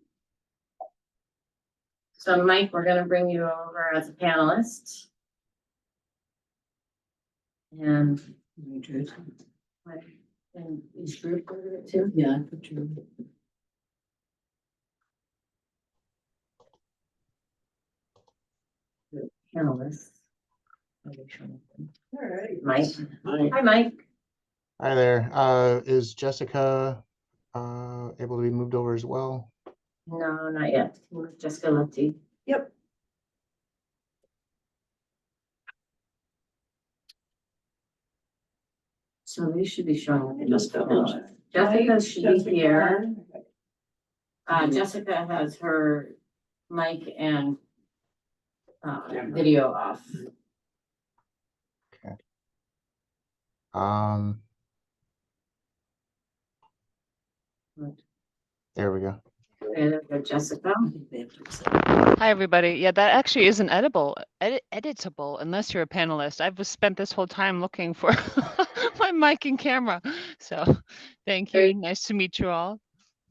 So Mike, we're gonna bring you over as a panelist. And. And is group over it too? Yeah, I put you. Panelists. all right. Mike, Aye. hi Mike. Hi there. Is Jessica able to be moved over as well? No, not yet. Jessica Lefty. Yep. So these should be showing. Jessica. Jessica should be Jessica. here. Jessica has her mic and video off. Um, there we go. Okay, there we go, Jessica. Hi, everybody. Yeah, that actually isn't editable unless you're a panelist. I've spent this whole time looking for my mic and camera. So thank you. Great. Nice to meet you all.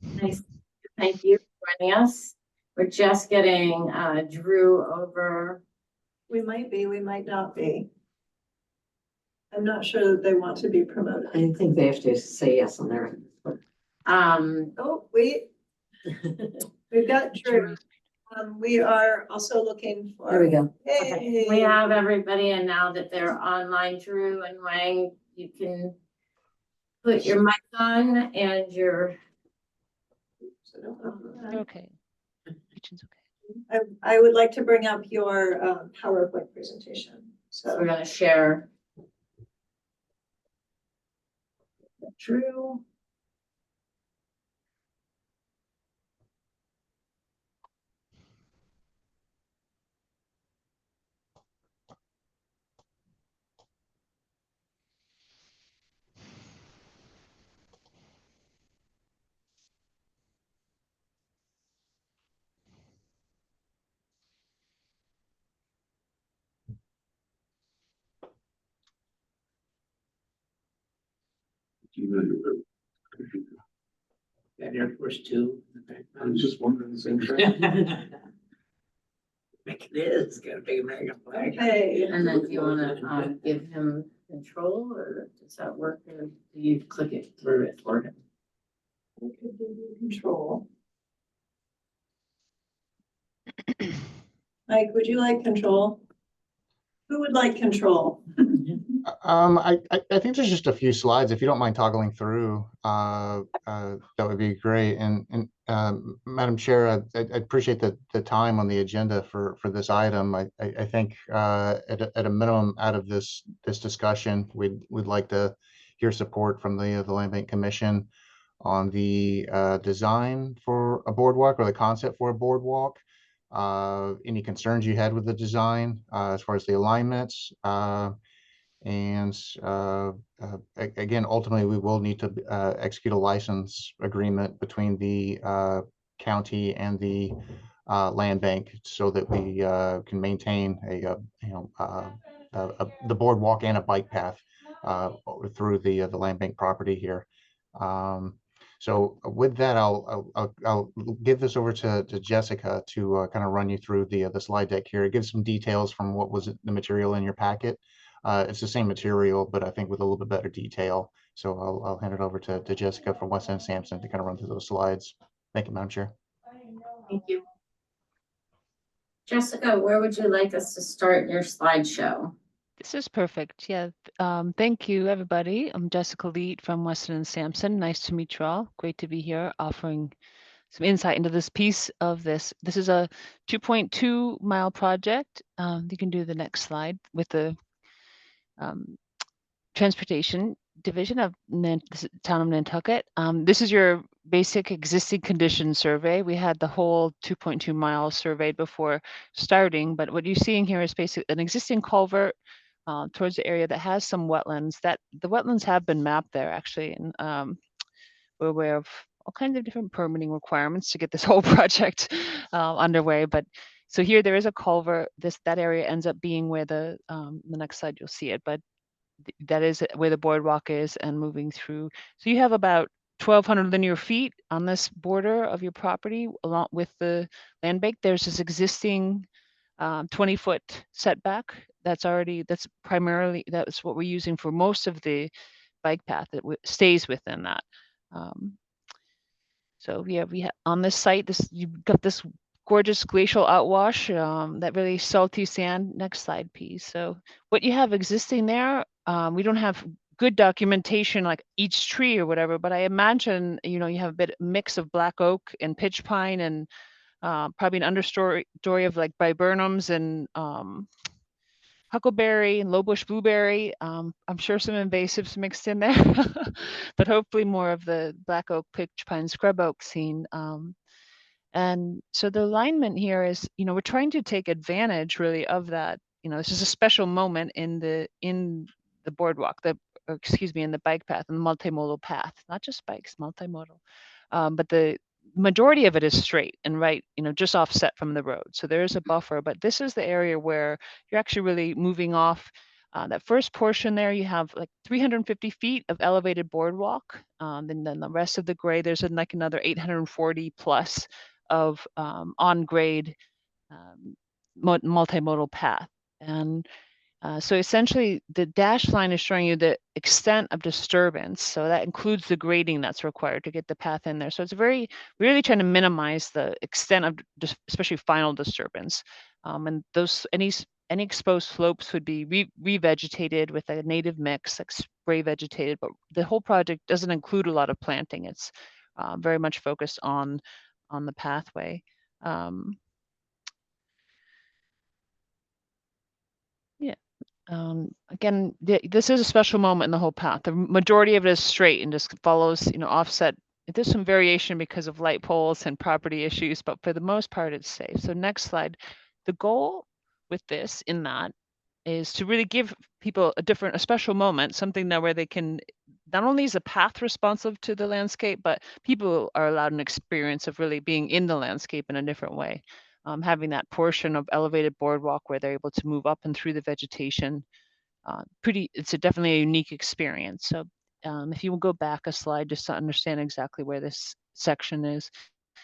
Nice. Thank you for joining us. We're just getting Drew over. We might be, we might not be. I'm not sure that they want to be promoted. I think they have to say yes on their. Oh, we've got Drew. We are also looking for. There we go. Okay, we have everybody, and now that they're online, Drew and Wang, you can put your mic on and your. You're okay. Kitchen's okay. I would like to bring up your PowerPoint presentation. So we're gonna share. Drew. Got Air Force Two. I was just wondering the same thing. It is, got a big American flag. Okay. And then do you wanna give him control, or does that work, or do you click it through it for him? We could do control. Mike, would you like control? Who would like control? I think there's just a few slides, if you don't mind toggling through, that would be great. And Madam Chair, I appreciate the time on the agenda for this item. I think at a minimum, out of this discussion, we'd like to hear support from the Land Bank Commission on the design for a boardwalk, or the concept for a boardwalk. Any concerns you had with the design as far as the alignments. Again, ultimately, we will need to execute a license agreement between the county and the land bank, so that we can maintain the boardwalk and a bike path through the land bank property here. So with that, I'll give this over to Jessica to kind of run you through the slide deck here. It gives some details from what was the material in your packet. It's the same material, but I think with a little bit better detail. So I'll hand it over to Jessica from West End Sampson to kind of run through those slides. Thank you, Madam Chair. Thank you. Jessica, where would you like us to start your slideshow? This is perfect. Yeah. Thank you, everybody. I'm Jessica Leet from Weston and Sampson. Nice to meet you all. Great to be here offering some insight into this piece of this. This is a 2.2 mile project. You can do the next slide with the Transportation Division of the town of Nantucket. This is your basic existing condition survey. We had the whole 2.2 miles surveyed before starting, but what you're seeing here is basically an existing culvert towards the area that has some wetlands. That the wetlands have been mapped there actually, and we're aware of all kinds of different permitting requirements to get this whole project underway. But so here there is a culvert. That area ends up being where the next slide you'll see it, but that is where the boardwalk is and moving through. So you have about 1,200 linear feet on this border of your property along with the land bank. There's this existing 20-foot setback that's primarily, that's what we're using for most of the bike path that stays within that. So yeah, we have on this site, you've got this gorgeous glacial outwash, that really salty sand. Next slide, please. So what you have existing there, we don't have good documentation like each tree or whatever, but I imagine, you have a bit mix of black oak and pitch pine and probably an understory of like viburnums and huckleberry and low bush blueberry. I'm sure some invasives mixed in there, but hopefully more of the black oak, pitch pine, scrub oak scene. And so the alignment here is, we're trying to take advantage really of that. This is a special moment in the boardwalk, in the bike path and the multimodal path, not just bikes, multimodal. But the majority of it is straight and right, just offset from the road. So there is a buffer, but this is the area where you're actually really moving off. That first portion there, you have like 350 feet of elevated boardwalk. And then the rest of the grade, there's like another 840 plus of on grade multimodal path. And So essentially, the dashed line is showing you the extent of disturbance. So that includes the grading that's required to get the path in there. So it's really trying to minimize the extent of especially final disturbance. And those any exposed slopes would be revegetated with a native mix, like spray vegetated. But the whole project doesn't include a lot of planting. It's very much focused on the pathway. Yeah. Again, this is a special moment in the whole path. The majority of it is straight and just follows, offset. There's some variation because of light poles and property issues, but for the most part, it's safe. So next slide. The goal with this in that is to really give people a special moment, something that where they can, not only is a path responsive to the landscape, but people are allowed an experience of really being in the landscape in a different way. Having that portion of elevated boardwalk where they're able to move up and through the vegetation. It's definitely a unique experience. So if you will go back a slide just to understand exactly where this section is.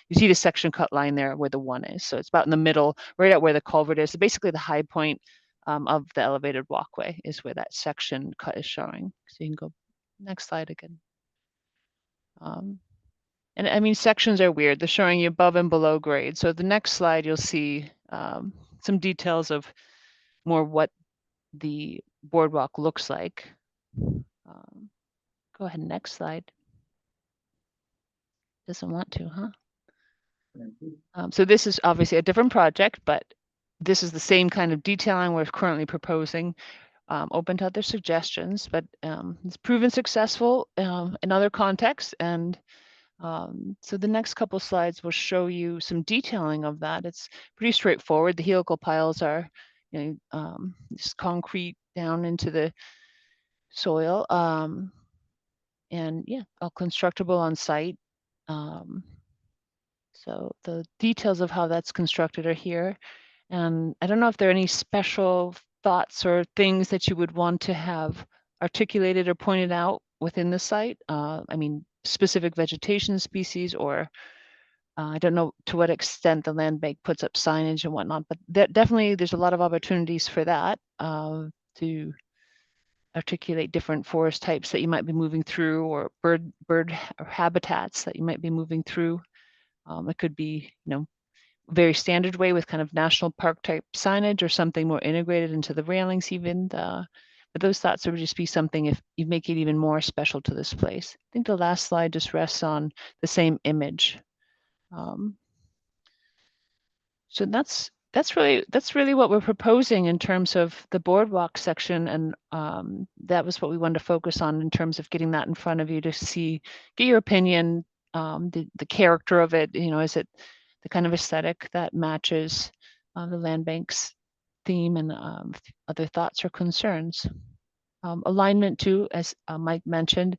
You see the section cut line there where the 1 is. So it's about in the middle, right at where the culvert is. So basically the high point of the elevated walkway is where that section cut is showing. So you can go next slide again. And I mean, sections are weird. They're showing you above and below grade. So the next slide, you'll see some details of more what the boardwalk looks like. Go ahead, next slide. Doesn't want to, huh? So this is obviously a different project, but this is the same kind of detailing we're currently proposing. Open to other suggestions, but it's proven successful in other contexts. And so the next couple slides will show you some detailing of that. It's pretty straightforward. The helical piles are just concrete down into the soil. And yeah, all constructible on site. So the details of how that's constructed are here. And I don't know if there are any special thoughts or things that you would want to have articulated or pointed out within the site. I mean, specific vegetation species, or I don't know to what extent the land bank puts up signage and whatnot, but definitely there's a lot of opportunities for that to articulate different forest types that you might be moving through, or bird or habitats that you might be moving through. It could be, very standard way with kind of national park type signage, or something more integrated into the railings even. But those thoughts would just be something if you make it even more special to this place. I think the last slide just rests on the same image. So that's really what we're proposing in terms of the boardwalk section, and that was what we wanted to focus on in terms of getting that in front of you to get your opinion, the character of it. Is it the kind of aesthetic that matches the land bank's theme, and other thoughts or concerns. Alignment too, as Mike mentioned.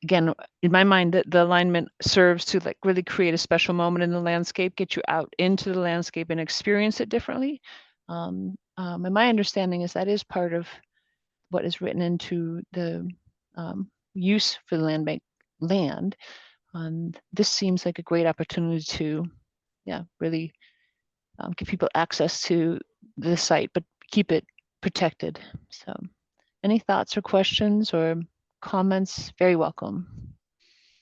Again, in my mind, the alignment serves to really create a special moment in the landscape, get you out into the landscape and experience it differently. And my understanding is that is part of what is written into the use for the land bank land. And this seems like a great opportunity to, really give people access to the site, but keep it protected. So any thoughts or questions or comments? Very welcome.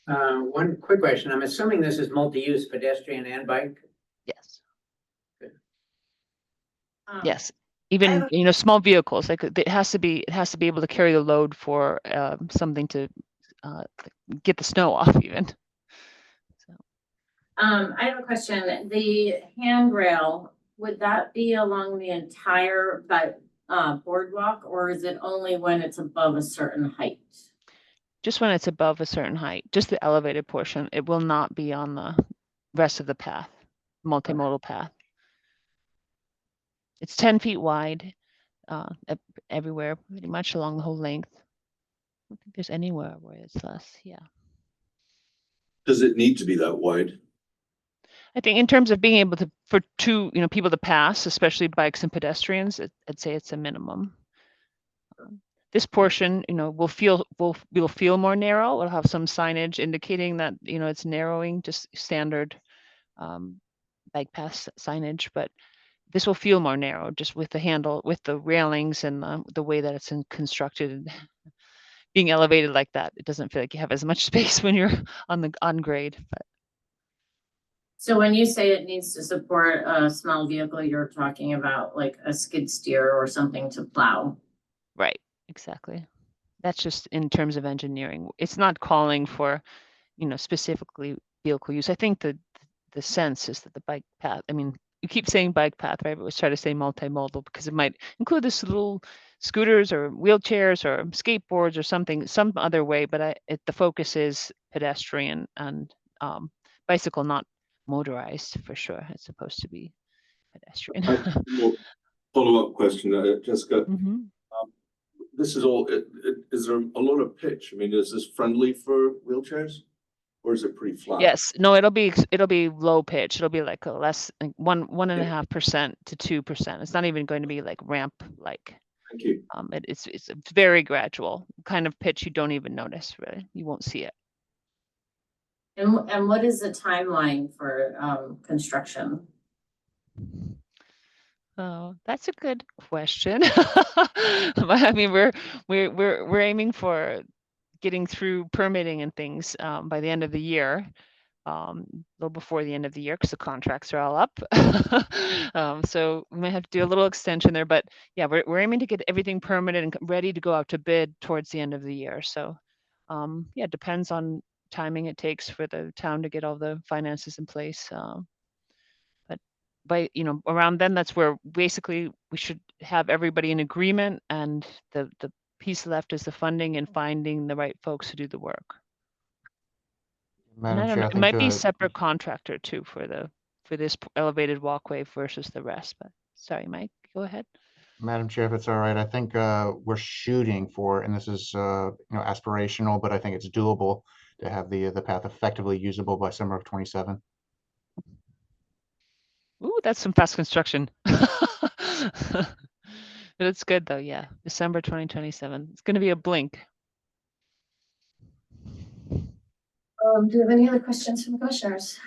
One quick question. I'm assuming this is multi-use pedestrian and bike? Yes. Good. Yes. Even, small vehicles, like it has to be able to carry the load for something to get the snow off even. So. I have a question. The handrail, would that be along the entire boardwalk, or is it only when it's above a certain height? Just when it's above a certain height, just the elevated portion. It will not be on the rest of the path, multimodal path. It's 10 feet wide everywhere, pretty much along the whole length. I don't think there's anywhere where it's less, yeah. Does it need to be that wide? I think in terms of being able to, for two, people to pass, especially bikes and pedestrians, I'd say it's a minimum. This portion, will feel more narrow. It'll have some signage indicating that, it's narrowing, just standard bike path signage. But this will feel more narrow just with the handle, with the railings and the way that it's constructed. Being elevated like that, it doesn't feel like you have as much space when you're on grade. But So when you say it needs to support a small vehicle, you're talking about like a skid steer or something to plow. right, exactly. That's just in terms of engineering. It's not calling for, specifically vehicle use. I think the sense is that the bike path, I mean, you keep saying bike path, right? But let's try to say multimodal because it might include this little scooters or wheelchairs or skateboards or something, some other way. But the focus is pedestrian and bicycle, not motorized for sure. It's supposed to be pedestrian. Follow-up question, Jessica. Mhm. This is all, is there a lot of pitch? I mean, is this friendly for wheelchairs? Or is it pretty flat? Yes, no, it'll be low pitch. It'll be like a less, like 1.5% to 2%. It's not even going to be like ramp like. Thank you. It's very gradual kind of pitch. You don't even notice really. You won't see it. And what is the timeline for construction? Oh, that's a good question. I mean, we're aiming for getting through permitting and things by the end of the year, a little before the end of the year because the contracts are all up. So we may have to do a little extension there, but yeah, we're aiming to get everything permitted and ready to go out to bid towards the end of the year. So yeah, it depends on timing it takes for the town to get all the finances in place. But by, around then, that's where basically we should have everybody in agreement, and the piece left is the funding and finding the right folks to do the work. And I Madam don't Chair, know, I it think, might be separate contractor too for this elevated walkway versus the rest, but sorry, Mike, go ahead. Madam Chair, if it's all right, I think we're shooting for, and this is aspirational, but I think it's doable to have the path effectively usable by summer of 27. Ooh, that's some fast construction. But it's good though, yeah. December 2027. It's gonna be a blink. Do you have any other questions from commissioners?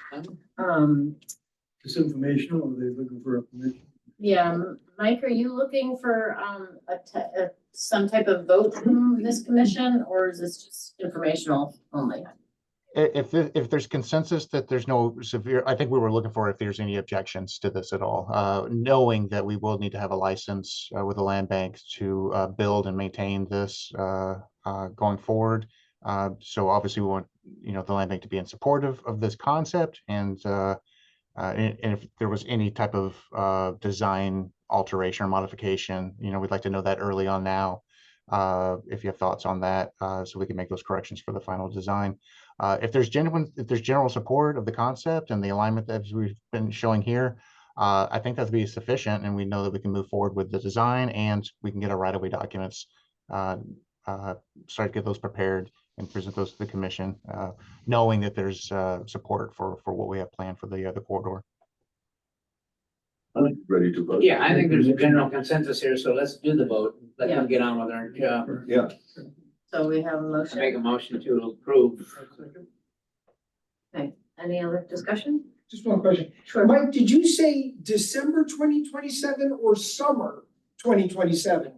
This informational, or are they looking for a permission? Yeah, Mike, are you looking for some type of vote from this commission, or is this just informational only? If there's consensus that there's no severe, I think we were looking for if there's any objections to this at all, knowing that we will need to have a license with the land bank to build and maintain this going forward. So obviously we want, the land bank to be in support of this concept, and if there was any type of design alteration or modification, we'd like to know that early on now. If you have thoughts on that, so we can make those corrections for the final design. If there's general support of the concept and the alignment that we've been showing here, I think that'd be sufficient, and we know that we can move forward with the design, and we can get our right-of-way documents, start to get those prepared and present those to the commission, knowing that there's support for what we have planned for the corridor. I'm ready to vote. Yeah, I think there's a general consensus here, so let's do the vote. Let them get on with their job. Yeah. So we have a I make a motion. motion to approve. Okay, any other discussion? Just one question. Sure. Mike, did you say December 2027 or summer 2027?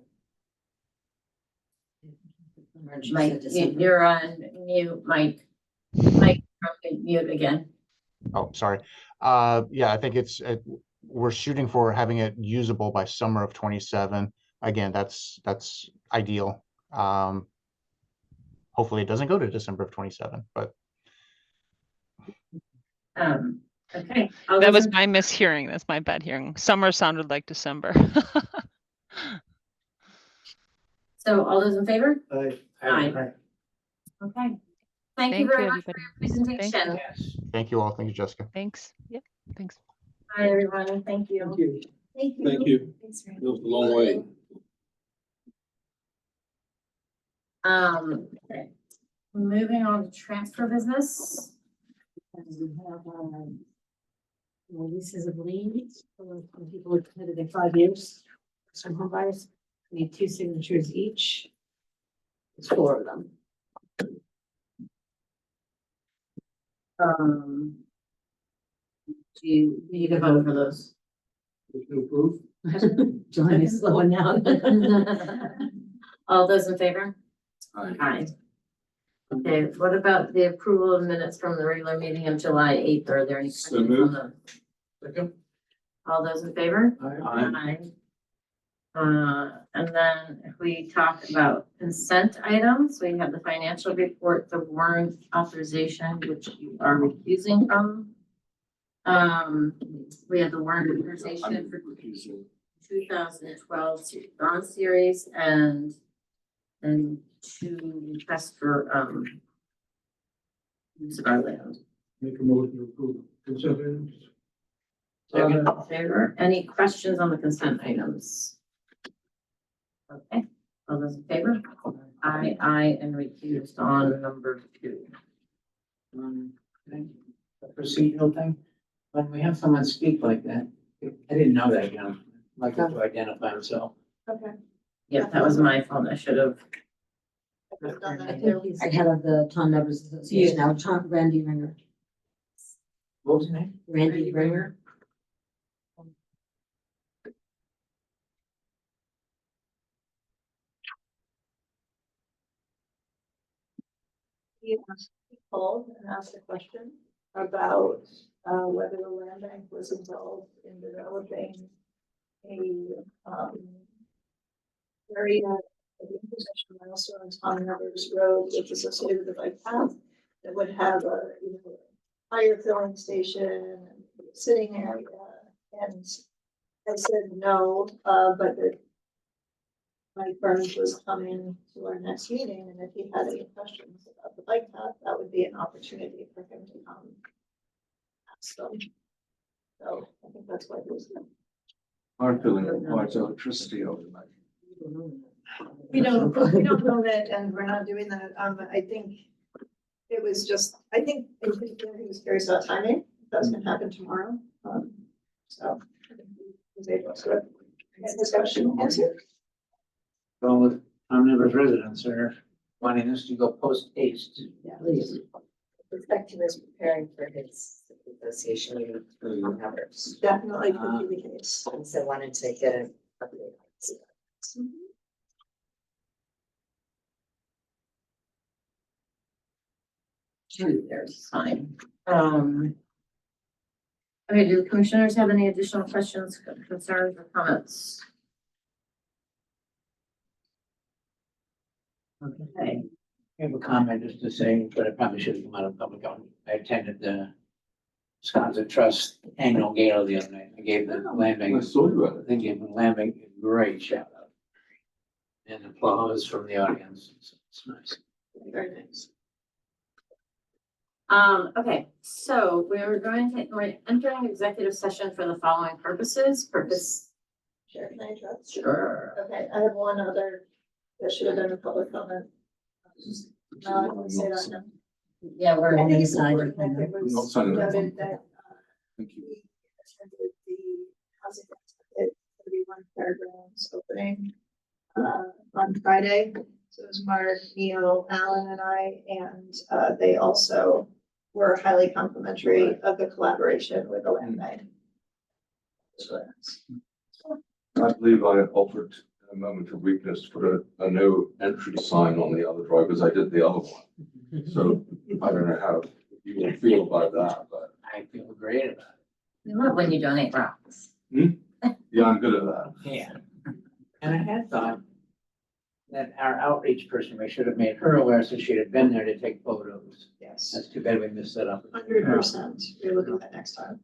Mike, you're on mute, Mike. Mike, mute again. Oh, sorry. Yeah, I think we're shooting for having it usable by summer of 27. Again, that's ideal. Hopefully it doesn't go to December of 27, but. Okay. That was my mishearing. That's my bad hearing. Summer sounded like December. So all those in favor? Aye. Aye. Okay. Thank you very much for your presentation. Yes. Thank you all. Thank you, Jessica. Thanks. Yep, thanks. Hi, everyone. Thank you. Thank you. Thank you. Thank you. Thanks, That was a long way. Okay. Moving on to transfer business. We have, releases of liens for people who committed in 5 years. Some home buyers need 2 signatures each. It's 4 of them. Do you need to vote for those? To approve? John is slowing down. All those in favor? Aye. Aye. Okay, what about the approval of minutes from the regular meeting of July 8th? Are there any So questions on moved. those? Second? All those in favor? Aye. And then if we talk about consent items, we have the financial report, the warrant authorization, which you are recusing from. We have the warrant authorization for 2012 bond series and two requests for, use of our land. Make a motion to approve. Consent items. All those in favor? Any questions on the consent items? Okay, all those in favor? Aye, and recused on number 2. Okay. A procedural thing, when we have someone speak like that, I didn't know that, like to identify himself. Okay. Yeah, that was my fault. I should have. I've done I that think too. he's the head of the Tom Nevers Association now, Randy Ringer. What was his name? Randy Ringer. He called and asked a question about whether the land bank was involved in developing a area of the intersection milestones on Nevers Road, which is associated with the bike path, that would have a, tire filling station, and sitting area, and I said no, but that Mike Burns was coming to our next meeting, and if he had any questions about the bike path, that would be an opportunity for him to come ask them. So I think that's what he was doing. Our feeling requires electricity over night. We don't know that, and we're not doing that. I think it was just, I think he was curious about timing. That's gonna happen tomorrow. So I think he was able to get his question answered. Well, Tom Nevers residents are wanting us to go post haste. Yeah, please. Effective is preparing for his association meeting through numbers. Definitely could be the case. And so wanted to get an update. There's fine. Okay, do the commissioners have any additional questions, concerns, or comments? Okay, I have a comment just to say, but I probably should have come out of public comment. I attended the Wisconsin Trust annual gala the other night. I gave the land I bank, saw you at it. I gave the land bank a great shout out. And applause from the audience. It's nice. Very nice. Okay, so we're entering executive session for the following purposes. Chair, can I interrupt? Sure. Okay, I have one other, that should have been a public comment. No, I won't say that now. Yeah, we're. I think it's Sign important that it was Not signing that noted one. that Thank you. we attended the housing at 31 Fairgrounds opening on Friday. So it was Mark, Neil, Alan, and I, and they also were highly complimentary of the collaboration with the land bank. I believe I offered in a moment of weakness to put a no entry sign on the other drive as I did the other one. So I don't know how you will feel about that, but I feel great about We love when you donate rocks. yeah, I'm good at that. it. Yeah. And I had thought that our outreach person, we should have made her aware so she'd have been there to take photos. Yes, That's too bad we missed that up. 100%. We'll do that next time.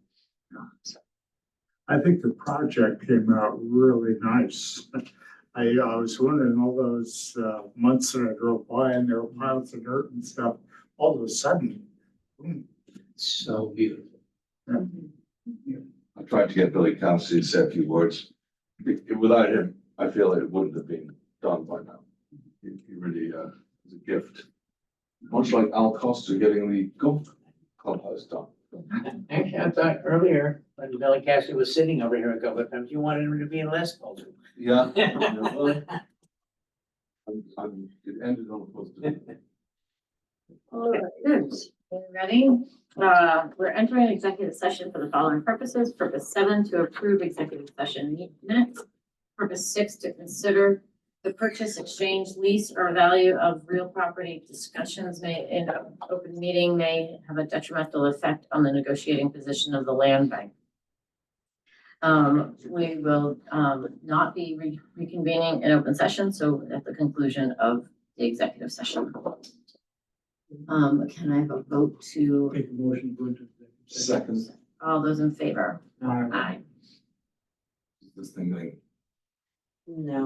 I think the project came out really nice. I was wondering all those months that I drove by and there were piles of dirt and stuff, all of a sudden, boom. So beautiful. I tried to get Billy Cassidy to say a few words. Without him, I feel it wouldn't have been done by now. He really is a gift. Much like Al Costa getting the golf clubhouse done. Actually, I thought earlier, when Billy Cassidy was sitting over here a couple of times, you wanted him to be in less culture. Yeah. It ended on a positive. All right, good. Okay, ready? We're entering an executive session for the following purposes. Purpose 7, to approve executive session minutes. Purpose 6, to consider the purchase, exchange, lease, or value of real property. Discussions may, in an open meeting, may have a detrimental effect on the negotiating position of the land bank. We will, not be reconvening in open session, so at the conclusion of the executive session. Can I have a vote to, Make a motion to go into executive session. Second, all those in favor? Aye. Aye. this thing, like, No.